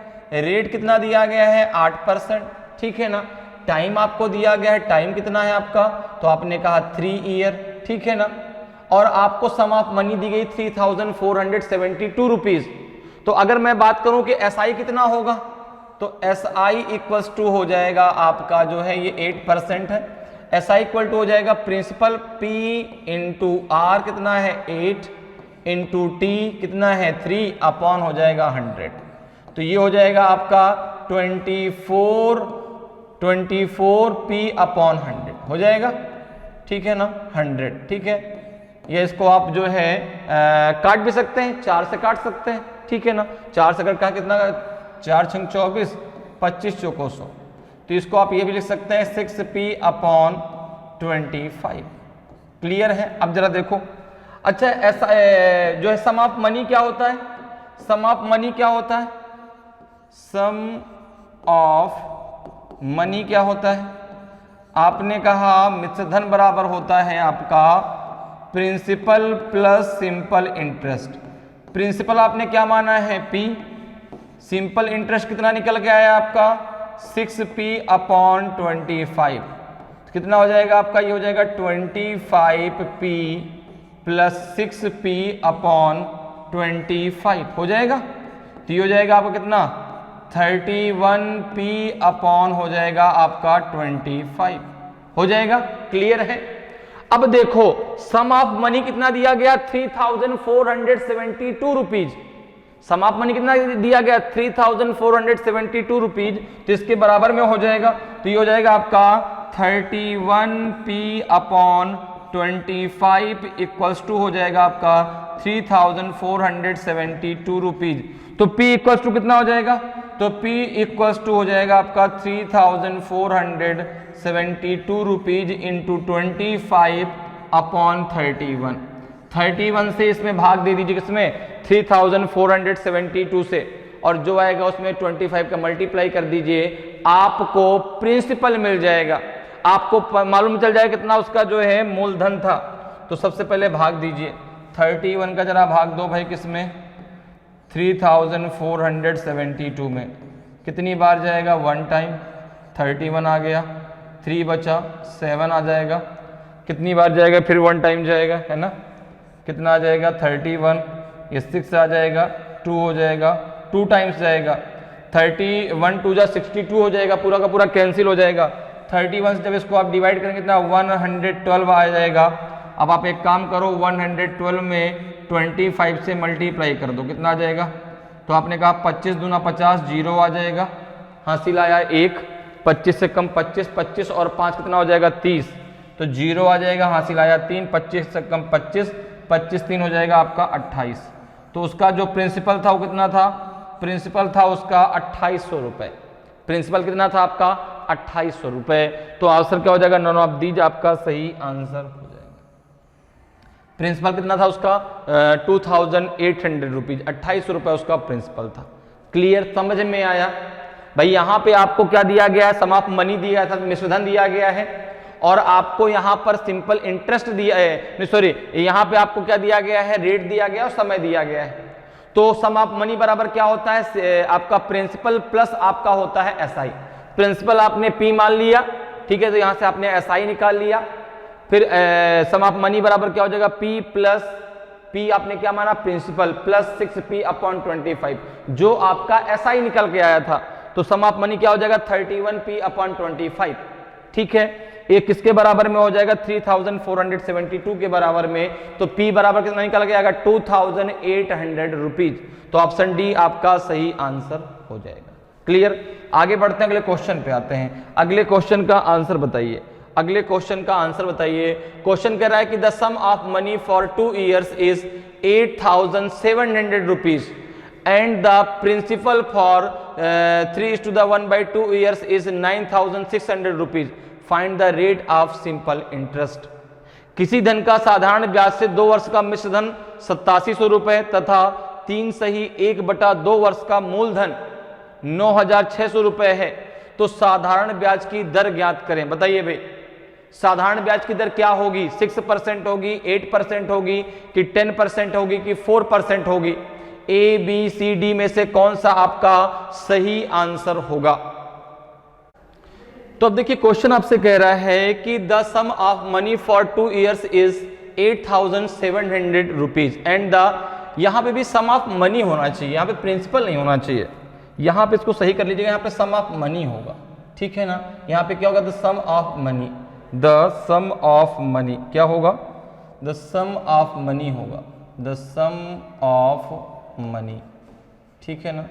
रेट कितना दिया गया है? 8%, ठीक है ना। टाइम आपको दिया गया है, टाइम कितना है आपका? तो आपने कहा 3 year, ठीक है ना। और आपको सम ऑफ मनी दी गई 3472 रुपीज। तो अगर मैं बात करूं कि एसआई कितना होगा, तो एसआई इक्वल्स टू हो जाएगा आपका जो है ये 8% है। एसआई इक्वल टू हो जाएगा प्रिंसिपल पी इंटू आर कितना है 8 इंटू टी कितना है 3 अपॉन हो जाएगा 100। तो ये हो जाएगा आपका 24 पी अपॉन 100 हो जाएगा, ठीक है ना, 100, ठीक है। ये इसको आप जो है काट भी सकते हैं, 4 से काट सकते हैं, ठीक है ना। 4 से कट का कितना, 4 × 24 25 चौको 100। तो इसको आप ये भी लिख सकते हैं 6p अपॉन 25। क्लियर है। अब जरा देखो अच्छा ऐसा जो है सम ऑफ मनी क्या होता है? सम ऑफ मनी क्या होता है? सम ऑफ मनी क्या होता है? आपने कहा मिश्र धन बराबर होता है आपका principal plus simple interest. Principal आपने क्या माना है? P। सिंपल इंटरेस्ट कितना निकल के आया आपका? 6P upon 25। कितना हो जाएगा आपका? ये हो जाएगा 25P प्लस 6P अपॉन 25 हो जाएगा। तो ये हो जाएगा आपका कितना? 31P अपॉन हो जाएगा आपका 25 हो जाएगा। क्लियर है? अब देखो सम ऑफ मनी कितना दिया गया? 3472 रुपीज। सम ऑफ मनी कितना दिया गया? 3472 रुपीज। तो इसके बराबर में हो जाएगा, तो ये हो जाएगा आपका 31P अपॉन 25 इक्वल्स टू हो जाएगा आपका 3472 रुपीज। तो P इक्वल्स टू कितना हो जाएगा? तो P इक्वल्स टू हो जाएगा आपका 3472 रुपीज इंटू 25 अपॉन 31। 31 से इसमें भाग दे दीजिए, किसमें? 3472 से, और जो आएगा उसमें 25 का मल्टीप्लाई कर दीजिए, आपको प्रिंसिपल मिल जाएगा। आपको मालूम चल जाएगा कितना उसका जो है मूलधन था। तो सबसे पहले भाग दीजिए 31 का, जरा भाग दो भाई किसमें? 3472 में। कितनी बार जाएगा? 1 टाइम। 31 आ गया, 3 बचा, 7 आ जाएगा। कितनी बार जाएगा? फिर 1 टाइम जाएगा, है ना? कितना आ जाएगा? 31। ये 6 आ जाएगा, 2 हो जाएगा, 2 टाइम्स जाएगा। 31 2 जा 62 हो जाएगा, पूरा का पूरा कैंसिल हो जाएगा। 31 से जब इसको आप डिवाइड करेंगे कितना? 112 आ जाएगा। अब आप एक काम करो, 112 में 25 से मल्टीप्लाई कर दो, कितना आ जाएगा? तो आपने कहा 25 दूना 50, 0 आ जाएगा। हासिल आया 1, 25 से कम 25, 25 और 5 कितना हो जाएगा? 30, तो 0 आ जाएगा। हासिल आया 3, 25 से कम 25, 25 3 हो जाएगा आपका 28। तो उसका जो प्रिंसिपल था वो कितना था? प्रिंसिपल था उसका 2800 रुपये। प्रिंसिपल कितना था आपका? 2800 रुपये। तो आंसर क्या हो जाएगा? नॉन ऑफ दीज आपका सही आंसर हो जाएगा। प्रिंसिपल कितना था उसका? 2800 रुपीज। 2800 रुपये उसका प्रिंसिपल था। क्लियर? समझ में आया भाई? यहाँ पे आपको क्या दिया गया है? सम ऑफ मनी दिया था, मिश्रधन दिया गया है, और आपको यहाँ पर सिंपल इंटरेस्ट दिया है, सॉरी, यहाँ पे आपको क्या दिया गया है? रेट दिया गया और समय दिया गया है। तो सम ऑफ मनी बराबर क्या होता है? आपका प्रिंसिपल प्लस आपका होता है SI। प्रिंसिपल आपने P मान लिया, ठीक है, तो यहाँ से आपने SI निकाल लिया। फिर सम ऑफ मनी बराबर क्या हो जाएगा? P प्लस P आपने क्या माना? प्रिंसिपल प्लस 6P अपॉन 25, जो आपका SI निकल के आया था। तो सम ऑफ मनी क्या हो जाएगा? 31P upon 25। ठीक है, ये किसके बराबर में हो जाएगा? 3472 के बराबर में। तो P बराबर कितना निकल के आएगा? 2800 रुपीज। तो ऑप्शन डी आपका सही आंसर हो जाएगा। क्लियर? आगे बढ़ते हैं, अगले क्वेश्चन पे आते हैं। अगले क्वेश्चन का आंसर बताइए। अगले क्वेश्चन का आंसर बताइए। क्वेश्चन कह रहा है कि the sum of money for 2 years is 8700 rupees and the principal for 3:1/2 years is 9600 rupees. Find the rate of simple interest. किसी धन का साधारण ब्याज से 2 वर्ष का मिश्र धन 8700 रुपए तथा 3/1/2 वर्ष का मूलधन 9600 रुपए है, तो साधारण ब्याज की दर ज्ञात करें। बताइए भाई, साधारण ब्याज की दर क्या होगी? 6% होगी, 8% होगी, कि 10% होगी, कि 4% होगी? ABCD में से कौन सा आपका सही आंसर होगा? तो अब देखिए, क्वेश्चन आपसे कह रहा है कि the sum of money for 2 years is 8700 rupees and the, यहां पे भी सम ऑफ मनी होना चाहिए, यहां पे प्रिंसिपल नहीं होना चाहिए। यहां पे इसको सही कर लीजिएगा, यहां पे सम ऑफ मनी होगा, ठीक है ना? यहां पे क्या होगा? The sum of money. The sum of money क्या होगा? द सम ऑफ मनी होगा। द सम ऑफ मनी, ठीक है ना?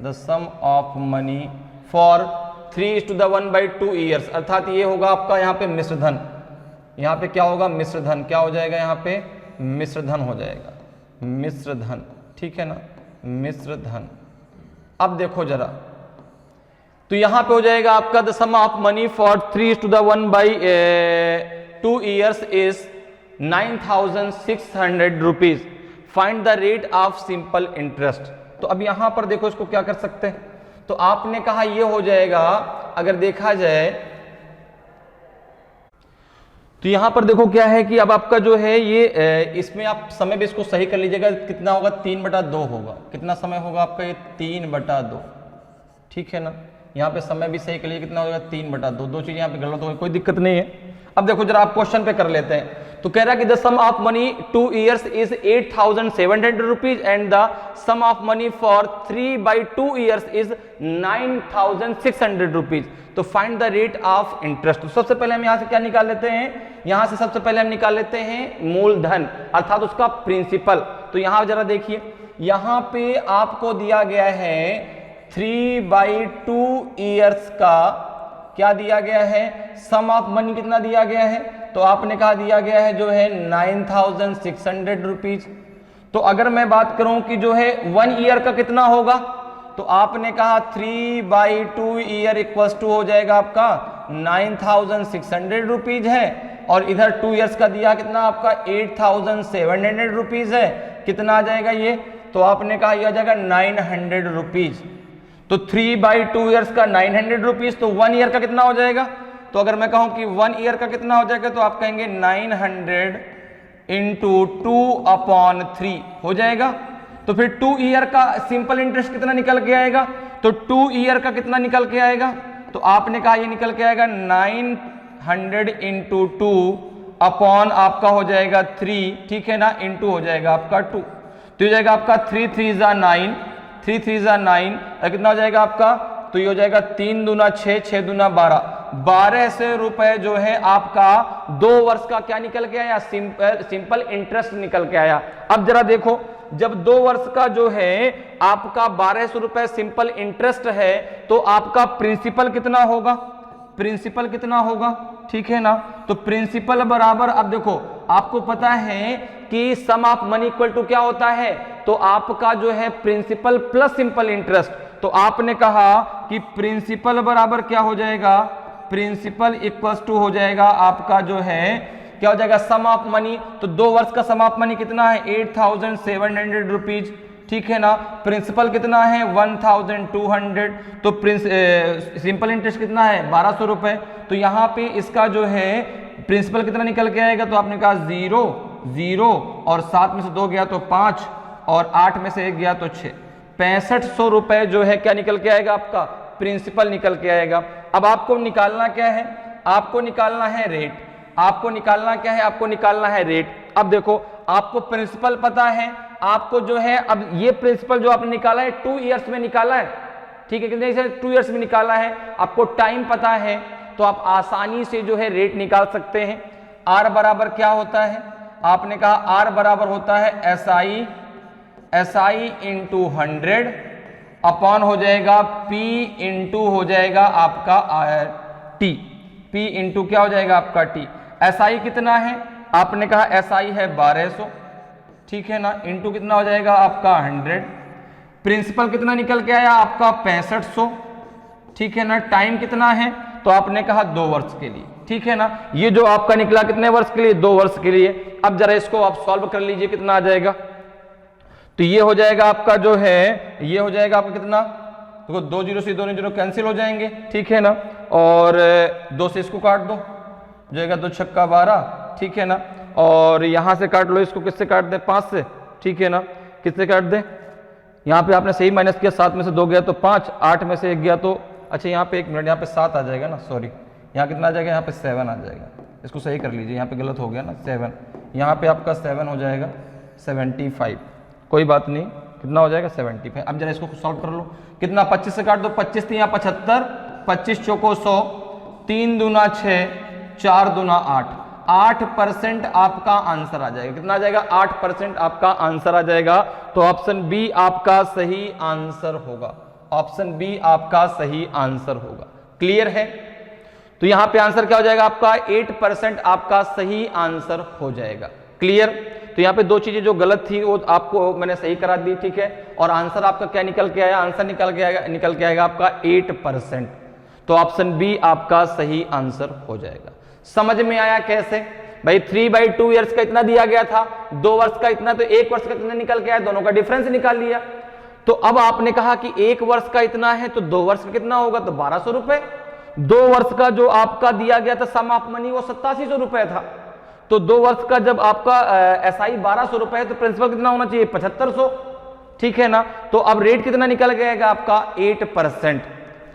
The sum of money for 3:1/2 years, अर्थात ये होगा आपका यहाँ पे मिश्रधन। यहाँ पे क्या होगा? मिश्रधन। क्या हो जाएगा? यहाँ पे मिश्रधन हो जाएगा, मिश्रधन, ठीक है ना? मिश्रधन। अब देखो जरा, तो यहां पे हो जाएगा आपका the sum of money for 3:1/2 years is 9,600 rupees. Find the rate of simple interest. तो अब यहां पर देखो इसको क्या कर सकते हैं, तो आपने कहा ये हो जाएगा, अगर देखा जाए तो यहां पर देखो क्या है कि अब आपका जो है ये इसमें आप समय भी इसको सही कर लीजिएगा, कितना होगा 3/2 होगा। कितना समय होगा आपका ये 3/2, ठीक है ना। यहाँ पे समय भी सही कर लीजिए, कितना होगा 3/2। दो चीजें यहाँ पे गलत हो गई, कोई दिक्कत नहीं है। अब देखो जरा आप क्वेश्चन पे कर लेते हैं। तो कह रहा है कि the sum of money 2 years is 8,700 rupees and the sum of money for 3/2 years is 9,600 rupees. तो find the rate of interest. तो सबसे पहले हम यहां से क्या निकाल लेते हैं, यहां से सबसे पहले हम निकाल लेते हैं मूलधन अर्थात उसका प्रिंसिपल। तो यहां जरा देखिए, यहां पे आपको दिया गया है 3/2 years का क्या दिया गया है, सम ऑफ मनी कितना दिया गया है, तो आपने कहा दिया गया है जो है 9,600 रुपीज। तो अगर मैं बात करूं कि जो है 1 ईयर का कितना होगा, तो आपने कहा 3/2 ईयर इक्वल्स टू हो जाएगा आपका 9,600 रुपीज है, और इधर 2 इयर्स का दिया कितना आपका 8,700 रुपीज है। कितना आ जाएगा ये, तो आपने कहा यह आ जाएगा 900 रुपीज। तो 3/2 ईयर्स का 900 रुपीज, तो 1 ईयर का कितना हो जाएगा, तो अगर मैं कहूं कि 1 ईयर का कितना हो जाएगा, तो आप कहेंगे 900 इंटू 2/3 हो जाएगा। तो फिर 2 ईयर का सिंपल इंटरेस्ट कितना निकल के आएगा, तो 2 ईयर का कितना निकल के आएगा, तो आपने कहा ये निकल के आएगा 900 इंटू 2 अपॉन आपका हो जाएगा 3, ठीक है ना, इंटू हो जाएगा आपका 2। तो हो जाएगा आपका 3 3 जा 9, 3 3 जा 9, कितना हो जाएगा आपका, तो ये हो जाएगा 3 दूना 6, 6 दूना 12, 1200 रुपए जो है आपका 2 वर्ष का क्या निकल के आया, सिंपल इंटरेस्ट निकल के आया। अब जरा देखो, जब 2 वर्ष का जो है आपका 1200 रुपए सिंपल इंटरेस्ट है, तो आपका प्रिंसिपल कितना होगा, प्रिंसिपल कितना होगा, ठीक है ना। तो प्रिंसिपल बराबर, अब देखो आपको पता है कि सम ऑफ मनी इक्वल टू क्या होता है, तो आपका जो है प्रिंसिपल प्लस सिंपल इंटरेस्ट। तो आपने कहा कि प्रिंसिपल बराबर क्या हो जाएगा, प्रिंसिपल इक्वल्स टू हो जाएगा आपका जो है क्या हो जाएगा, सम ऑफ मनी। तो 2 वर्ष का सम ऑफ मनी कितना है 8,700 रुपीज, ठीक है ना। प्रिंसिपल कितना है 1,200, तो सिंपल इंटरेस्ट कितना है 1200 रुपए। तो यहाँ पे इसका जो है प्रिंसिपल कितना निकल के आएगा, तो आपने कहा 0 0 और 7 में से 2 गया तो 5 और 8 में से 1 गया तो 6, 6500 रुपए जो है क्या निकल के आएगा, आपका प्रिंसिपल निकल के आएगा। अब आपको निकालना क्या है, आपको निकालना है रेट, आपको निकालना क्या है, आपको निकालना है रेट। अब देखो आपको प्रिंसिपल पता है, आपको जो है अब ये प्रिंसिपल जो आपने निकाला है 2 इयर्स में निकाला है, ठीक है, कितने 2 इयर्स में निकाला है, आपको टाइम पता है, तो आप आसानी से जो है रेट निकाल सकते हैं। आर बराबर क्या होता है, आपने कहा आर बराबर होता है SI इंटू 100 अपॉन हो जाएगा P इंटू हो जाएगा आपका T, P इंटू क्या हो जाएगा आपका T। SI कितना है, आपने कहा SI है 1200, ठीक है ना, इंटू कितना हो जाएगा आपका 100। प्रिंसिपल कितना निकल के आया आपका 6500, ठीक है ना। टाइम कितना है, तो आपने कहा 2 वर्ष के लिए, ठीक है ना। ये जो आपका निकला कितने वर्ष के लिए, 2 वर्ष के लिए। अब जरा इसको आप सॉल्व कर लीजिए, कितना आ जाएगा, तो ये हो जाएगा आपका जो है, ये हो जाएगा आपका कितना, देखो 2 0 से 2 0 कैंसिल हो जाएंगे, ठीक है ना, और 2 से इसको काट दो, जाएगा 2 छक्का 12, ठीक है ना, और यहां से काट लो इसको, किससे काट दे 5 से, ठीक है ना, किससे काट दे, यहाँ पे आपने सही माइनस किया, 7 में से 2 गया तो 5, 8 में से 1 गया तो, अच्छा यहाँ पे 1 मिनट, यहाँ पे 7 आ जाएगा ना, सॉरी यहाँ कितना आ जाएगा, यहाँ पे 7 आ जाएगा, इसको सही कर लीजिए, यहाँ पे गलत हो गया ना 7, यहाँ पे आपका 7 हो जाएगा 75, कोई बात नहीं, कितना हो जाएगा 75। अब जरा इसको सॉल्व कर लो, कितना 25 से काट दो, 25 3 75, 25 चौको 100, 3 दूना 6, 4 दूना 8, 8% आपका आंसर आ जाएगा। कितना आ जाएगा 8% आपका आंसर आ जाएगा। तो ऑप्शन बी आपका सही आंसर होगा, ऑप्शन बी आपका सही आंसर होगा। क्लियर है, तो यहां पे आंसर क्या हो जाएगा आपका 8% आपका सही आंसर हो जाएगा। क्लियर, तो यहाँ पे 2 चीजें जो गलत थी वो आपको मैंने सही करा दी, ठीक है, और आंसर आपका क्या निकल के आया, आंसर निकल के आएगा आपका 8%। तो ऑप्शन बी आपका सही आंसर हो जाएगा। समझ में आया कैसे, भाई 3/2 ईयर्स का इतना दिया गया था, 2 वर्ष का इतना, तो 1 वर्ष का इतना निकल के आया, दोनों का डिफरेंस निकाल लिया। तो अब आपने कहा कि 1 वर्ष का इतना है तो 2 वर्ष का कितना होगा, तो 1200 रुपए। 2 वर्ष का जो आपका दिया गया था सम ऑफ मनी वो 8700 रुपए था, तो 2 वर्ष का जब आपका एसआई 1200 रुपए है तो प्रिंसिपल कितना होना चाहिए, 7500, ठीक है ना। तो अब रेट कितना निकल गएगा आपका 8%।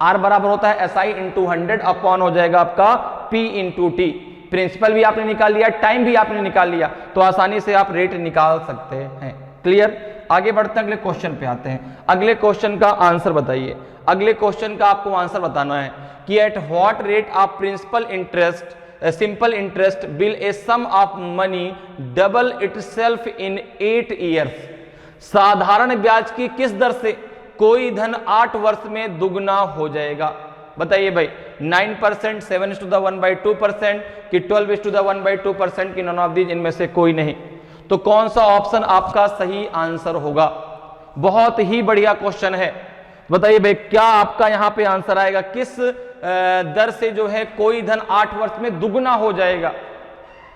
आर बराबर होता है एसआई इंटू 100 अपॉन हो जाएगा आपका पी इंटू टी। प्रिंसिपल भी आपने निकाल लिया, टाइम भी आपने निकाल लिया, तो आसानी से आप रेट निकाल सकते हैं। क्लियर। आगे बढ़ते हैं, अगले क्वेश्चन पे आते हैं। अगले क्वेश्चन का आंसर बताइए। अगले क्वेश्चन का आपको आंसर बताना है कि at what rate of principal interest simple interest will a sum of money double itself in 8 years. साधारण ब्याज की किस दर से कोई धन 8 वर्ष में दुगना हो जाएगा। बताइए भाई, 9%, 7:1/2% कि 12:1/2% की नॉन ऑफ दीज, इनमें से कोई नहीं। तो कौन सा ऑप्शन आपका सही आंसर होगा। बहुत ही बढ़िया क्वेश्चन है। बताइए भाई क्या आपका यहां पे आंसर आएगा, किस दर से जो है कोई धन 8 वर्ष में दुगना हो जाएगा।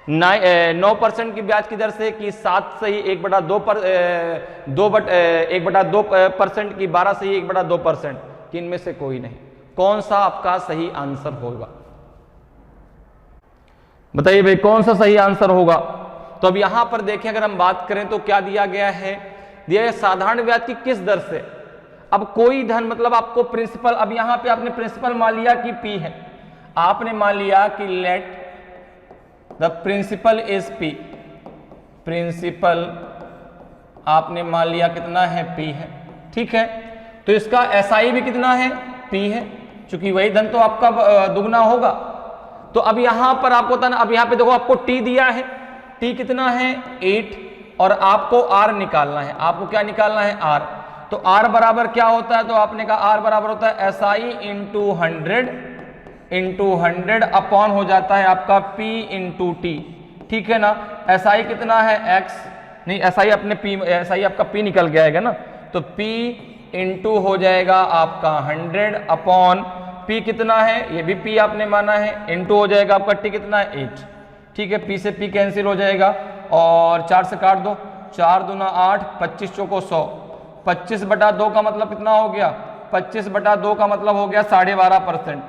9% की ब्याज की दर से कि 7 से ही 1/2% की 12 से ही 1/2% कि इनमें से कोई नहीं। कौन सा आपका सही आंसर होगा, बताइए भाई कौन सा सही आंसर होगा। तो अब यहां पर देखें, अगर हम बात करें तो क्या दिया गया है, दिया गया साधारण ब्याज की किस दर से। अब कोई धन मतलब आपको प्रिंसिपल, अब यहां पे आपने प्रिंसिपल मान लिया कि पी है, आपने मान लिया कि let the principal is P. Principal आपने मान लिया कितना है, पी है, ठीक है। तो इसका एसआई भी कितना है, पी है, क्योंकि वही धन तो आपका दुगना होगा। तो अब यहां पर आपको होता ना, अब यहां पे देखो आपको टी दिया है, टी कितना है 8, और आपको आर निकालना है। आपको क्या निकालना है, आर। तो आर बराबर क्या होता है, तो आपने कहा आर बराबर होता है एसआई इंटू 100 अपॉन हो जाता है आपका पी इंटू टी, ठीक है ना। एसआई कितना है एक्स, नहीं एसआई अपने पी, एसआई आपका पी निकल के आएगा ना, तो पी इंटू हो जाएगा आपका 100 अपॉन पी कितना है, ये भी पी आपने माना है, इंटू हो जाएगा आपका टी कितना है 8, ठीक है। पी से पी कैंसिल हो जाएगा और 4 से काट दो, 4 दूना 8, 25 चौको 100, 25/2 का मतलब कितना हो गया, 25/2 का मतलब हो गया 12.5%,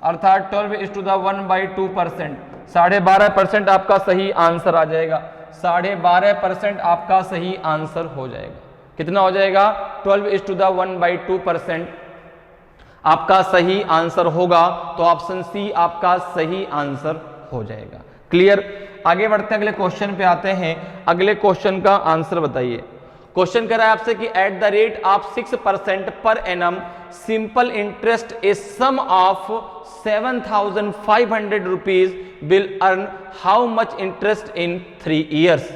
अर्थात 12:1/2%। 12.5% आपका सही आंसर आ जाएगा। 12.5% आपका सही आंसर हो जाएगा। कितना हो जाएगा, 12:1/2% आपका सही आंसर होगा। तो ऑप्शन सी आपका सही आंसर हो जाएगा। क्लियर। आगे बढ़ते हैं, अगले क्वेश्चन पे आते हैं। अगले क्वेश्चन का आंसर बताइए। क्वेश्चन कह रहा है आपसे कि at the rate of 6% per annum simple interest a sum of 7,500 rupees will earn how much interest in 3 years.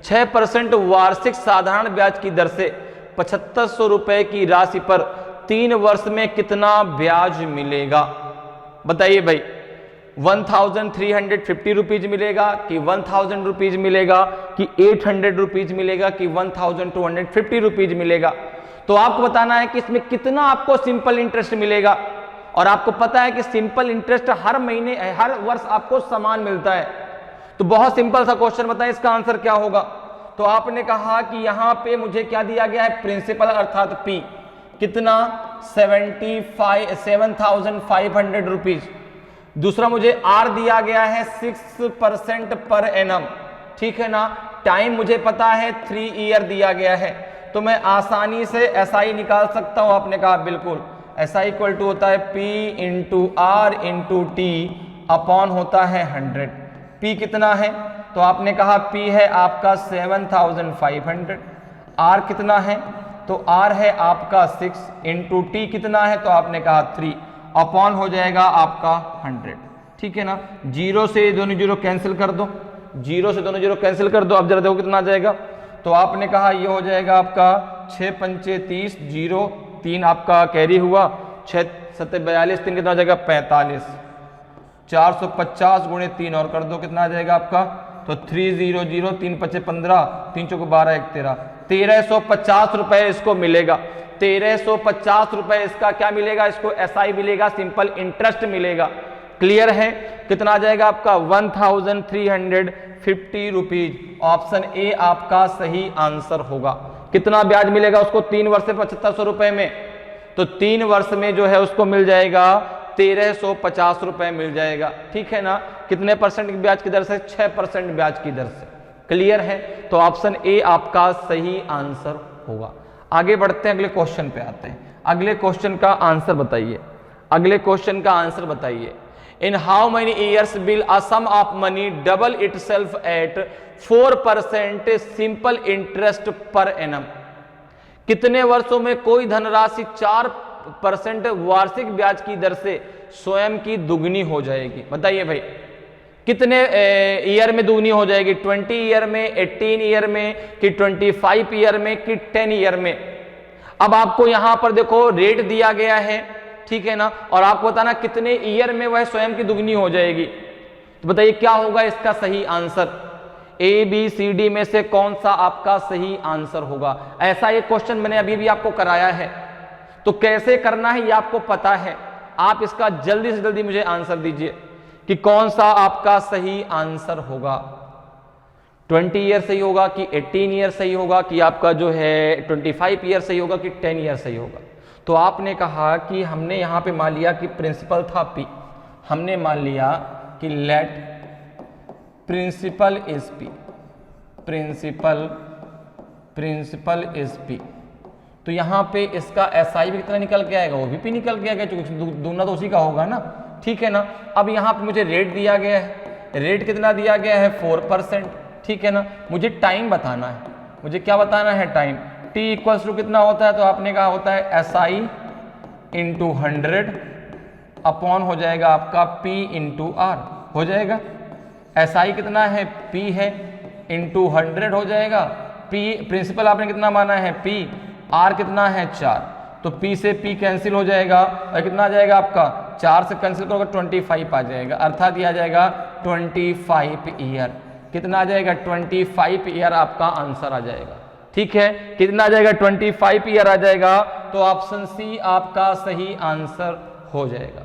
6% वार्षिक साधारण ब्याज की दर से 7500 रुपए की राशि पर 3 वर्ष में कितना ब्याज मिलेगा। बताइए भाई, 1350 रुपीज मिलेगा कि 1000 रुपीज मिलेगा कि 800 रुपीज मिलेगा कि 1250 रुपीज मिलेगा। तो आपको बताना है कि इसमें कितना आपको सिंपल इंटरेस्ट मिलेगा। और आपको पता है कि सिंपल इंटरेस्ट हर महीने हर वर्ष आपको समान मिलता है। तो बहुत सिंपल सा क्वेश्चन, बताएं इसका आंसर क्या होगा। तो आपने कहा कि यहां पे मुझे क्या दिया गया है, प्रिंसिपल अर्थात पी कितना 7,500 रुपीज। दूसरा मुझे आर दिया गया है 6% पर एनम, ठीक है ना। टाइम मुझे पता है 3 ईयर दिया गया है। तो मैं आसानी से एसआई निकाल सकता हूं। आपने कहा बिल्कुल, एसआई इक्वल टू होता है P into R into T upon होता है 100। पी कितना है, तो आपने कहा पी है आपका 7,500। आर कितना है, तो आर है आपका 6 इंटू टी कितना है, तो आपने कहा 3 अपॉन हो जाएगा आपका 100, ठीक है ना। 0 से दोनों 0 कैंसिल कर दो, 0 से दोनों 0 कैंसिल कर दो। अब जरा देखो कितना आ जाएगा। तो आपने कहा ये हो जाएगा आपका 6 पंचे 30, 0 3 आपका कैरी हुआ, 6 7 42, 3 कितना आ जाएगा 45, 450 गुणे 3 और कर दो कितना आ जाएगा आपका, तो 300, 3 5 15, 3 चौको 12 1 13, 1350 रुपए इसको मिलेगा। 1350 रुपए इसका क्या मिलेगा, इसको एसआई मिलेगा, सिंपल इंटरेस्ट मिलेगा। क्लियर है? कितना आ जाएगा आपका 1350 रुपीज। ऑप्शन ए आपका सही आंसर होगा। कितना ब्याज मिलेगा उसको 3 वर्ष से 7500 रुपए में? तो 3 वर्ष में जो है उसको मिल जाएगा 1350 रुपए मिल जाएगा, ठीक है ना? कितने परसेंट ब्याज की दर से? 6% ब्याज की दर से। क्लियर है? तो ऑप्शन ए आपका सही आंसर होगा। आगे बढ़ते हैं, अगले क्वेश्चन पे आते हैं। अगले क्वेश्चन का आंसर बताइए। अगले क्वेश्चन का आंसर बताइए। In how many years will a sum of money double itself at 4% simple interest per annum? कितने वर्षों में कोई धनराशि 4% वार्षिक ब्याज की दर से स्वयं की दुगनी हो जाएगी? बताइए भाई, कितने ईयर में दुगनी हो जाएगी? 20 ईयर में, 18 ईयर में, कि 25 ईयर में, कि 10 ईयर में? अब आपको यहां पर देखो रेट दिया गया है, ठीक है ना, और आपको बताना कितने ईयर में वह स्वयं की दुगनी हो जाएगी। तो बताइए क्या होगा इसका सही answer? A B C D में से कौन सा आपका सही आंसर होगा? ऐसा एक क्वेश्चन मैंने अभी भी आपको कराया है, तो कैसे करना है ये आपको पता है। आप इसका जल्दी से जल्दी मुझे आंसर दीजिए कि कौन सा आपका सही आंसर होगा। 20 ईयर सही होगा, कि 18 ईयर सही होगा, कि आपका जो है 25 ईयर सही होगा, कि 10 ईयर सही होगा? तो आपने कहा कि हमने यहां पे मान लिया कि प्रिंसिपल था पी, हमने मान लिया कि let principal is P, principal is P. तो यहां पे इसका एसआई भी कितना निकल के आएगा? वो भी पी निकल के आएगा, क्योंकि दूना तो उसी का होगा ना, ठीक है ना? अब यहां पे मुझे रेट दिया गया है, रेट कितना दिया गया है? 4%, ठीक है ना? मुझे टाइम बताना है, मुझे क्या बताना है? टाइम। t इक्वल्स टू कितना होता है? तो आपने कहा होता है SI इंटू 100 अपॉन हो जाएगा आपका P इंटू R, हो जाएगा। SI कितना है? P है, इंटू 100 हो जाएगा। P प्रिंसिपल आपने कितना माना है? P। R कितना है? 4। तो P से P कैंसिल हो जाएगा, और कितना आ जाएगा आपका? 4 से कैंसिल करोगे 25 आ जाएगा, अर्थात यह आ जाएगा 25 ईयर। कितना आ जाएगा? 25 ईयर आपका आंसर आ जाएगा, ठीक है? कितना आ जाएगा? 25 ईयर आ जाएगा। तो ऑप्शन सी आपका सही आंसर हो जाएगा।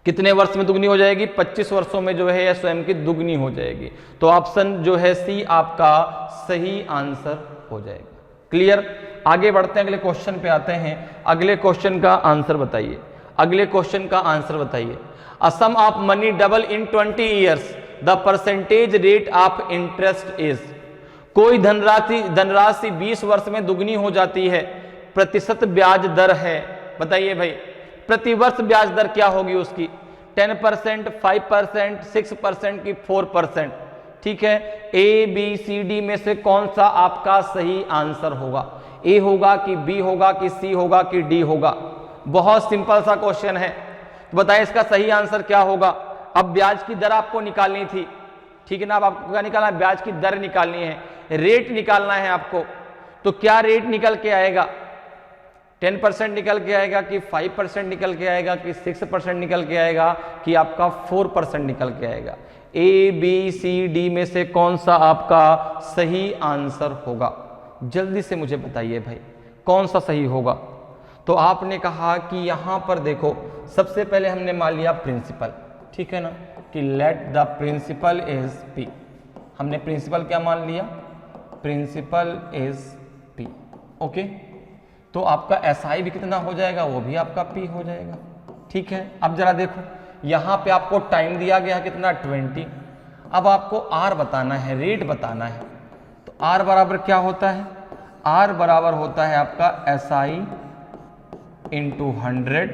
कितने वर्ष में दुगनी हो जाएगी? 25 वर्षों में जो है यह स्वयं की दुगनी हो जाएगी। तो ऑप्शन जो है सी आपका सही आंसर हो जाएगा। क्लियर? आगे बढ़ते हैं, अगले क्वेश्चन पे आते हैं। अगले क्वेश्चन का आंसर बताइए। अगले क्वेश्चन का आंसर बताइए। A sum of money double in 20 years, the percentage rate of interest is? कोई धनराशि 20 वर्ष में दुगनी हो जाती है, प्रतिशत ब्याज दर है। बताइए भाई, प्रति वर्ष ब्याज दर क्या होगी उसकी? 10%, 5%, 6%, की 4%, ठीक है? ए बी सी डी में से कौन सा आपका सही आंसर होगा? ए होगा, कि बी होगा, कि सी होगा, कि डी होगा? बहुत सिंपल सा क्वेश्चन है। तो बताइए इसका सही आंसर क्या होगा? अब ब्याज की दर आपको निकालनी थी, ठीक है ना? अब आपको क्या निकालना है? ब्याज की दर निकालनी है, रेट निकालना है आपको। तो क्या रेट निकल के आएगा? 10% निकल के आएगा, कि 5% निकल के आएगा, कि 6% निकल के आएगा, कि आपका 4% निकल के आएगा? ए बी सी डी में से कौन सा आपका सही आंसर होगा? जल्दी से मुझे बताइए भाई, कौन सा सही होगा? तो आपने कहा कि यहां पर देखो, सबसे पहले हमने मान लिया प्रिंसिपल, ठीक है ना, कि let the principal is P. हमने प्रिंसिपल क्या मान लिया? Principal is P, okay. तो आपका एसआई भी कितना हो जाएगा? वो भी आपका पी हो जाएगा, ठीक है। अब जरा देखो, यहां पे आपको टाइम दिया गया कितना? 20। अब आपको आर बताना है, रेट बताना है। तो आर बराबर क्या होता है? आर बराबर होता है आपका SI इंटू 100,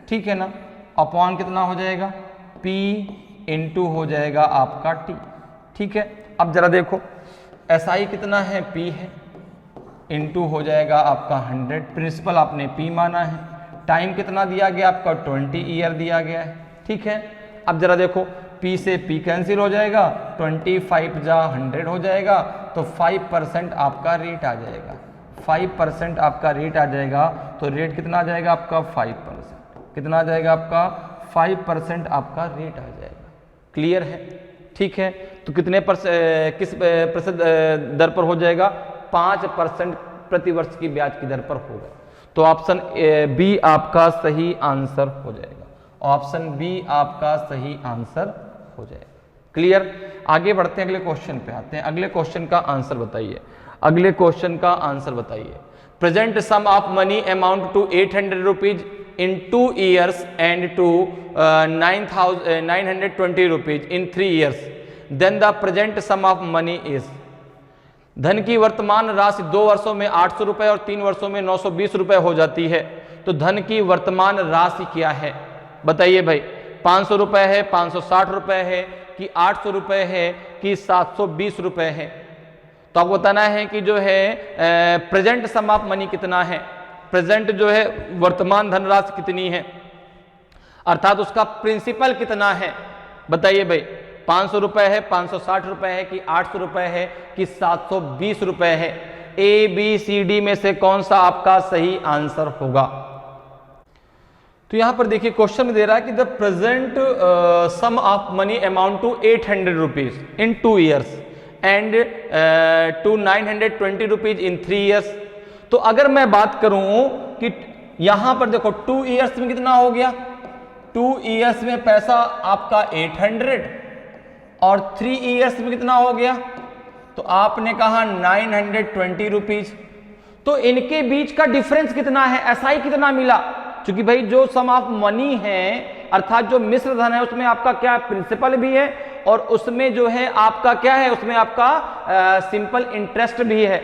ठीक है ना, अपॉन कितना हो जाएगा? P इंटू हो जाएगा आपका T, ठीक है। अब जरा देखो, SI कितना है? P है, इंटू हो जाएगा आपका 100। प्रिंसिपल आपने P माना है। टाइम कितना दिया गया आपका? 20 ईयर दिया गया है, ठीक है। अब जरा देखो, P से P कैंसिल हो जाएगा, 25 जा 100 हो जाएगा, तो 5% आपका रेट आ जाएगा। 5% आपका रेट आ जाएगा। तो रेट कितना आ जाएगा आपका? 5%। कितना आ जाएगा आपका? 5% आपका रेट आ जाएगा। क्लियर है? ठीक है। तो कितने किस प्रतिशत दर पर हो जाएगा? 5% प्रति वर्ष की ब्याज की दर पर होगा। तो ऑप्शन बी आपका सही आंसर हो जाएगा। ऑप्शन बी आपका सही आंसर हो जाएगा। क्लियर। आगे बढ़ते हैं, अगले क्वेश्चन पे आते हैं। अगले क्वेश्चन का आंसर बताइए। अगले क्वेश्चन का आंसर बताइए। Present sum of money amount to 800 rupees in 2 years and to 920 rupees in 3 years, then the present sum of money is। धन की वर्तमान राशि 2 वर्षों में 800 रुपए और 3 वर्षों में 920 रुपए हो जाती है, तो धन की वर्तमान राशि क्या है? बताइए भाई, 500 रुपए है, 560 रुपए है कि 800 रुपए है कि 720 रुपए है? तो आपको बताना है कि जो है प्रेजेंट सम ऑफ मनी कितना है, प्रेजेंट जो है वर्तमान धनराशि कितनी है, अर्थात उसका प्रिंसिपल कितना है। बताइए भाई, 500 रुपए है, 560 रुपए है कि 800 रुपए है कि 720 रुपए है? ए बी सी डी में से कौन सा आपका सही आंसर होगा? तो यहां पर देखिए क्वेश्चन में दे रहा है कि the present sum of money amount to 800 rupees in 2 years and to 920 rupees in 3 years. तो अगर मैं बात करूं कि यहां पर देखो 2 ईयर्स में कितना हो गया, 2 ईयर्स में पैसा आपका 800 और 3 ईयर्स में कितना हो गया, तो आपने कहा 920 रुपीज। तो इनके बीच का डिफरेंस कितना है, एसआई कितना मिला? क्योंकि भाई जो सम ऑफ मनी है अर्थात जो मिश्र धन है उसमें आपका क्या प्रिंसिपल भी है और उसमें जो है आपका क्या है, उसमें आपका सिंपल इंटरेस्ट भी है।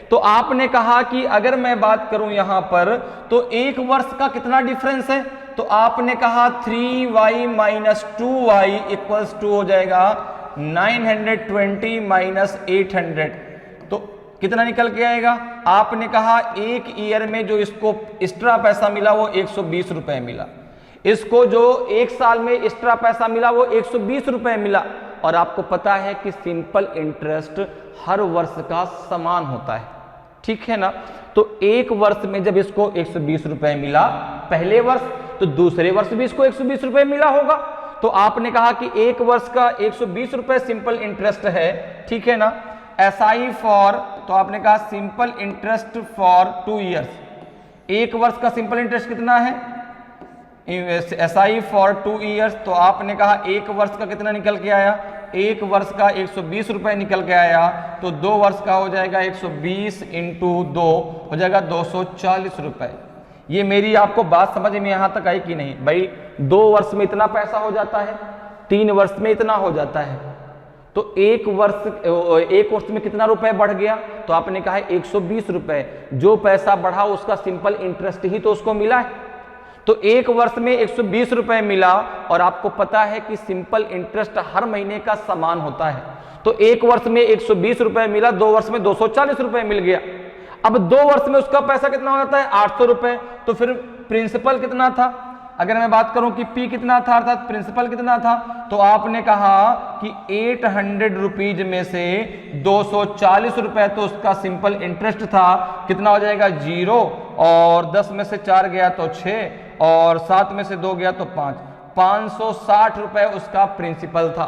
तो आपने कहा कि अगर मैं बात करूं यहां पर तो 1 वर्ष का कितना डिफरेंस है, तो आपने कहा 3y minus 2y equals to हो जाएगा 920 माइनस 800। तो कितना निकल के आएगा? आपने कहा 1 ईयर में जो इसको एक्स्ट्रा पैसा मिला वो 120 रुपए मिला, इसको जो 1 साल में एक्स्ट्रा पैसा मिला वो 120 रुपए मिला। और आपको पता है कि सिंपल इंटरेस्ट हर वर्ष का समान होता है, ठीक है ना। तो 1 वर्ष में जब इसको 120 रुपए मिला पहले वर्ष, तो दूसरे वर्ष भी इसको 120 रुपए मिला होगा। तो आपने कहा कि 1 वर्ष का 120 रुपए सिंपल इंटरेस्ट है, ठीक है ना। एसआई फॉर, तो आपने कहा सिंपल इंटरेस्ट फॉर 2 ईयर्स। 1 वर्ष का सिंपल इंटरेस्ट कितना है, एसआई फॉर 2 ईयर्स। तो आपने कहा 1 वर्ष का कितना निकल के आया, 1 वर्ष का 120 रुपए निकल के आया। तो 2 वर्ष का हो जाएगा 120 इंटू 2 हो जाएगा 240 रुपए। ये मेरी आपको बात समझ में यहां तक आई कि नहीं? भाई 2 वर्ष में इतना पैसा हो जाता है, 3 वर्ष में इतना हो जाता है, तो 1 वर्ष में कितना रुपए बढ़ गया? तो आपने कहा 120 रुपए। जो पैसा बढ़ा उसका सिंपल इंटरेस्ट ही तो उसको मिला है। तो 1 वर्ष में 120 रुपए मिला और आपको पता है कि सिंपल इंटरेस्ट हर महीने का समान होता है। तो 1 वर्ष में 120 रुपए मिला, 2 वर्ष में 240 रुपए मिल गया। अब 2 वर्ष में उसका पैसा कितना हो जाता है, 800 रुपए। तो फिर प्रिंसिपल कितना था? अगर मैं बात करूं कि P कितना था अर्थात प्रिंसिपल कितना था, तो आपने कहा कि 800 रुपीज में से 240 रुपए तो उसका सिंपल इंटरेस्ट था। कितना हो जाएगा? 0। और 10 में से 4 गया तो 6 और 7 में से 2 गया तो 5। 560 रुपए उसका प्रिंसिपल था,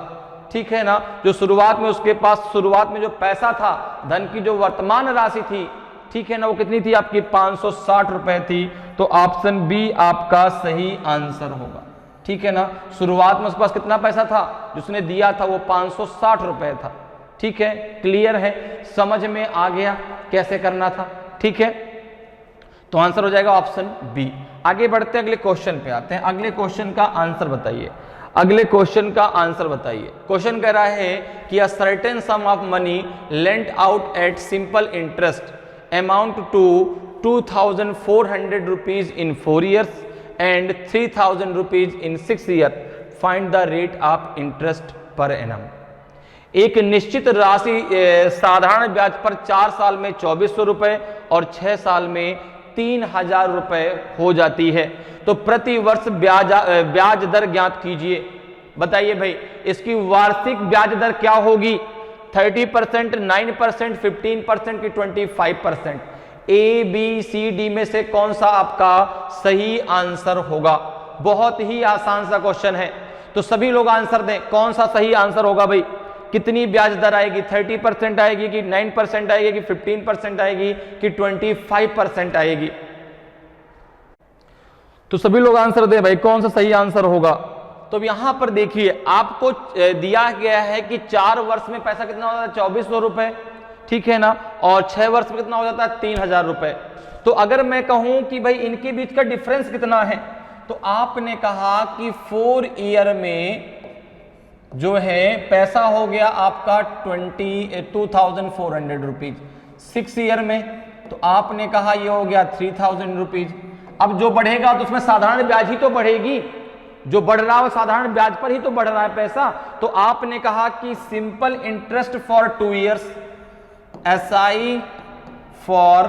ठीक है ना। जो शुरुआत में उसके पास शुरुआत में जो पैसा था, धन की जो वर्तमान राशि थी, ठीक है ना, वो कितनी थी आपकी? 560 रुपए थी। तो ऑप्शन बी आपका सही आंसर होगा, ठीक है ना। शुरुआत में उसके पास कितना पैसा था, जिसने दिया था वो 560 रुपए था, ठीक है। क्लियर है, समझ में आ गया कैसे करना था, ठीक है। तो आंसर हो जाएगा ऑप्शन बी। आगे बढ़ते हैं, अगले क्वेश्चन पे आते हैं। अगले क्वेश्चन का आंसर बताइए। अगले क्वेश्चन का आंसर बताइए। क्वेश्चन कह रहा है कि a certain some of money lent out at simple interest amount to 2,400 rupees in 4 years and 3,000 rupees in 6 years. Find the rate of interest per annum. एक निश्चित राशि साधारण ब्याज पर 4 साल में 2400 रुपए और 6 साल में 3,000 रुपए हो जाती है, तो प्रति वर्ष ब्याज दर ज्ञात कीजिए। बताइए भाई, इसकी वार्षिक ब्याज दर क्या होगी? 30%, 9%, 15% की 25%? ए बी सी डी में से कौन सा आपका सही आंसर होगा? बहुत ही आसान सा क्वेश्चन है, तो सभी लोग आंसर दें। कौन सा सही आंसर होगा भाई? कितनी ब्याज दर आएगी? 30% आएगी कि 9% आएगी कि 15% आएगी कि 25% आएगी? तो सभी लोग आंसर दें भाई, कौन सा सही आंसर होगा। तो अब यहां पर देखिए आपको दिया गया है कि 4 वर्ष में पैसा कितना हो जाता है 2400 रुपए, ठीक है ना, और 6 वर्ष में कितना हो जाता है 3000 रुपए। तो अगर मैं कहूं कि भाई इनके बीच का डिफरेंस कितना है, तो आपने कहा कि 4 ईयर में जो है पैसा हो गया आपका 22,400 रुपीज। 6 ईयर में तो आपने कहा ये हो गया 3000 रुपीज। अब जो बढ़ेगा तो उसमें साधारण ब्याज ही तो बढ़ेगी, जो बढ़ रहा है साधारण ब्याज पर ही तो बढ़ रहा है पैसा। तो आपने कहा कि simple interest for 2 years, SI for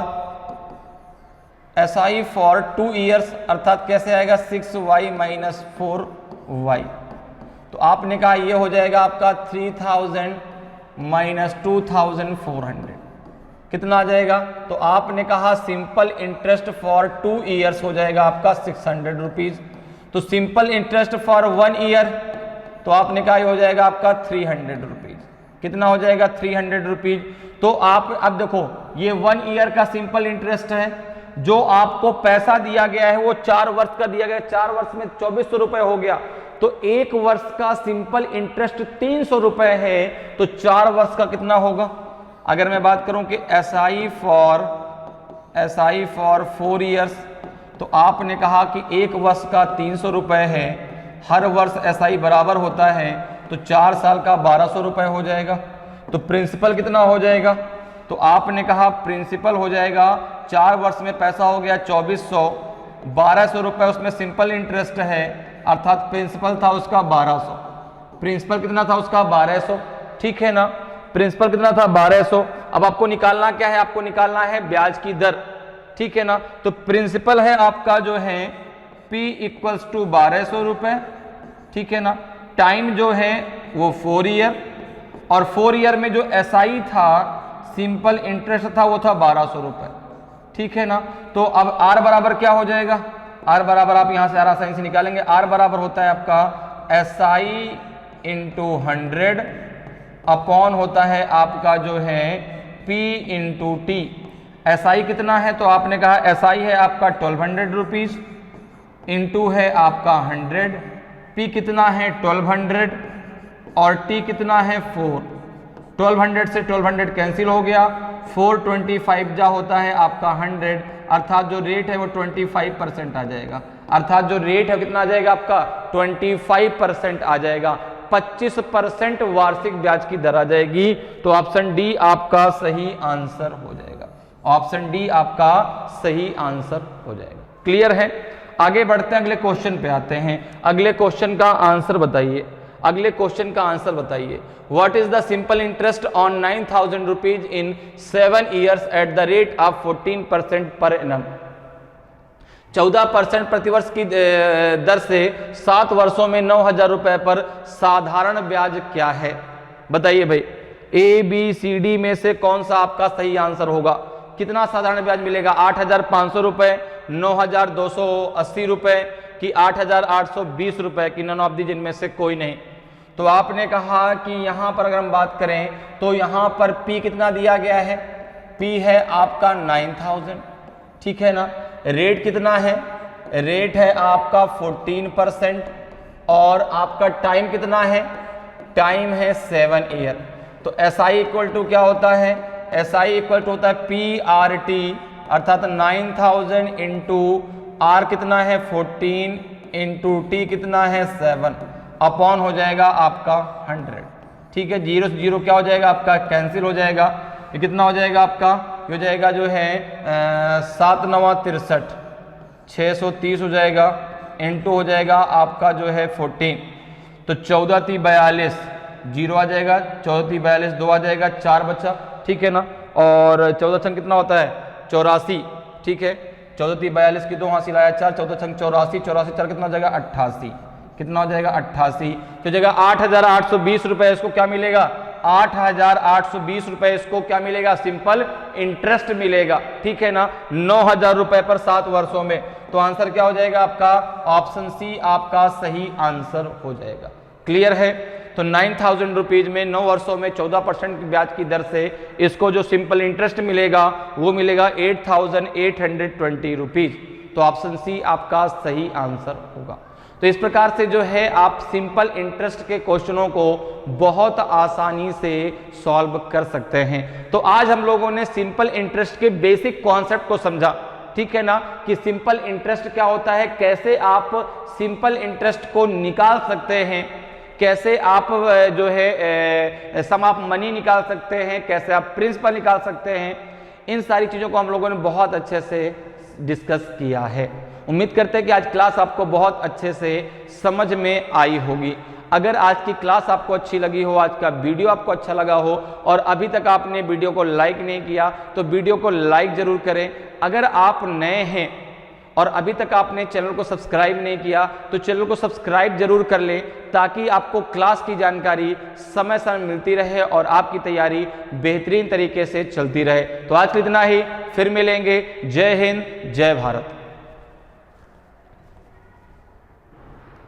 2 years अर्थात कैसे आएगा 6y माइनस 4y। तो आपने कहा ये हो जाएगा आपका 3000 माइनस 2400, कितना आ जाएगा। तो आपने कहा सिंपल इंटरेस्ट फॉर 2 ईयर्स हो जाएगा आपका 600 रुपीज। तो सिंपल इंटरेस्ट फॉर 1 ईयर तो आपने कहा ये हो जाएगा आपका 300 रुपीज। कितना हो जाएगा 300 रुपीज। तो आप अब देखो ये 1 ईयर का सिंपल इंटरेस्ट है, जो आपको पैसा दिया गया है वो 4 वर्ष का दिया गया, 4 वर्ष में 2400 रुपए हो गया। तो 1 वर्ष का सिंपल इंटरेस्ट 300 रुपए है, तो 4 वर्ष का कितना होगा। अगर मैं बात करूं कि एसआई फॉर 4 ईयर्स, तो आपने कहा कि 1 वर्ष का 300 रुपए है, हर वर्ष एसआई बराबर होता है, तो 4 साल का 1200 रुपए हो जाएगा। तो प्रिंसिपल कितना हो जाएगा, तो आपने कहा प्रिंसिपल हो जाएगा 4 वर्ष में पैसा हो गया 2400, 1200 रुपए उसमें सिंपल इंटरेस्ट है, अर्थात प्रिंसिपल था उसका 1200। प्रिंसिपल कितना था उसका 1200, ठीक है ना, प्रिंसिपल कितना था 1200। अब आपको निकालना क्या है, आपको निकालना है ब्याज की दर, ठीक है ना। तो प्रिंसिपल है आपका जो है P इक्वल्स टू 1200 रुपए, ठीक है ना। टाइम जो है वो 4 ईयर, और 4 ईयर में जो एसआई था सिंपल इंटरेस्ट था वो था 1200 रुपए, ठीक है ना। तो अब आर बराबर क्या हो जाएगा, आर बराबर आप यहां से आसानी से निकालेंगे। आर बराबर होता है आपका एसआई इंटू 100 अपॉन होता है आपका जो है P इंटू टी। एसआई कितना है, तो आपने कहा एसआई है आपका 1200 रुपीज, इंटू है आपका 100, P कितना है 1200 और T कितना है 4। 1200 से 1200 कैंसिल हो गया, 425 जा होता है आपका 100, अर्थात जो रेट है वो 25% आ जाएगा। अर्थात जो रेट है कितना आ जाएगा आपका 25% आ जाएगा, 25% वार्षिक ब्याज की दर आ जाएगी। तो ऑप्शन डी आपका सही आंसर हो जाएगा, ऑप्शन डी आपका सही आंसर हो जाएगा। क्लियर है। आगे बढ़ते हैं, अगले क्वेश्चन पे आते हैं। अगले क्वेश्चन का आंसर बताइए, अगले क्वेश्चन का आंसर बताइए। What is the simple interest on 9000 rupees in 7 years at the rate of 14% per annum. 14% प्रतिवर्ष की दर से 7 वर्षों में 9000 रुपए पर साधारण ब्याज क्या है, बताइए भाई। ए बी सी डी में से कौन सा आपका सही आंसर होगा। कितना साधारण ब्याज मिलेगा, 8500 रुपए, 9280 रुपए कि 8820 रुपए की, नन ऑफ दी जिनमें से कोई नहीं। तो आपने कहा कि यहां पर अगर हम बात करें तो यहां पर P कितना दिया गया है, P है आपका 9000, ठीक है ना। रेट कितना है, रेट है आपका 14% और आपका टाइम कितना है, टाइम है 7 ईयर। तो SI इक्वल टू क्या होता है, SI इक्वल टू होता है PRT, अर्थात 9000 इंटू R कितना है 14 इंटू T कितना है 7 अपॉन हो जाएगा आपका 100, ठीक है। 0 से 0 क्या हो जाएगा आपका कैंसिल हो जाएगा। ये कितना हो जाएगा आपका, ये हो जाएगा जो है 7 9 63, 630 हो जाएगा, इंटू हो जाएगा आपका जो है 14, तो 14 3 42, 0 आ जाएगा, 14 3 42, 2 आ जाएगा, 4 बचा, ठीक है ना। और 14 छंग कितना होता है 84, ठीक है। 14 3 42 की 2 हासिल आया 4, 14 छंग 84, 84 4 कितना हो जाएगा 88, कितना हो जाएगा 88, तो जगह 8820 रुपए इसको क्या मिलेगा, 8820 रुपए इसको क्या मिलेगा, सिंपल इंटरेस्ट मिलेगा, ठीक है ना, 9000 रुपए पर 7 वर्षों में। तो आंसर क्या हो जाएगा आपका, ऑप्शन सी आपका सही आंसर हो जाएगा। क्लियर है। तो 9000 रुपीज में 9 वर्षों में 14% की ब्याज की दर से इसको जो सिंपल इंटरेस्ट मिलेगा वो मिलेगा 8820 रुपीज। तो ऑप्शन सी आपका सही आंसर होगा। तो इस प्रकार से जो है आप सिंपल इंटरेस्ट के क्वेश्चनों को बहुत आसानी से सॉल्व कर सकते हैं। तो आज हम लोगों ने सिंपल इंटरेस्ट के बेसिक कॉन्सेप्ट को समझा, ठीक है ना, कि सिंपल इंटरेस्ट क्या होता है, कैसे आप सिंपल इंटरेस्ट को निकाल सकते हैं, कैसे आप जो है सम ऑफ मनी निकाल सकते हैं, कैसे आप प्रिंसिपल निकाल सकते हैं। इन सारी चीज़ों को हम लोगों ने बहुत अच्छे से डिस्कस किया है। उम्मीद करते हैं कि आज क्लास आपको बहुत अच्छे से समझ में आई होगी। अगर आज की क्लास आपको अच्छी लगी हो, आज का वीडियो आपको अच्छा लगा हो और अभी तक आपने वीडियो को लाइक नहीं किया तो वीडियो को लाइक जरूर करें। अगर आप नए हैं और अभी तक आपने चैनल को सब्सक्राइब नहीं किया तो चैनल को सब्सक्राइब जरूर कर लें, ताकि आपको क्लास की जानकारी समय समय मिलती रहे और आपकी तैयारी बेहतरीन तरीके से चलती रहे। तो आज के लिए इतना ही, फिर मिलेंगे। जय हिंद, जय भारत।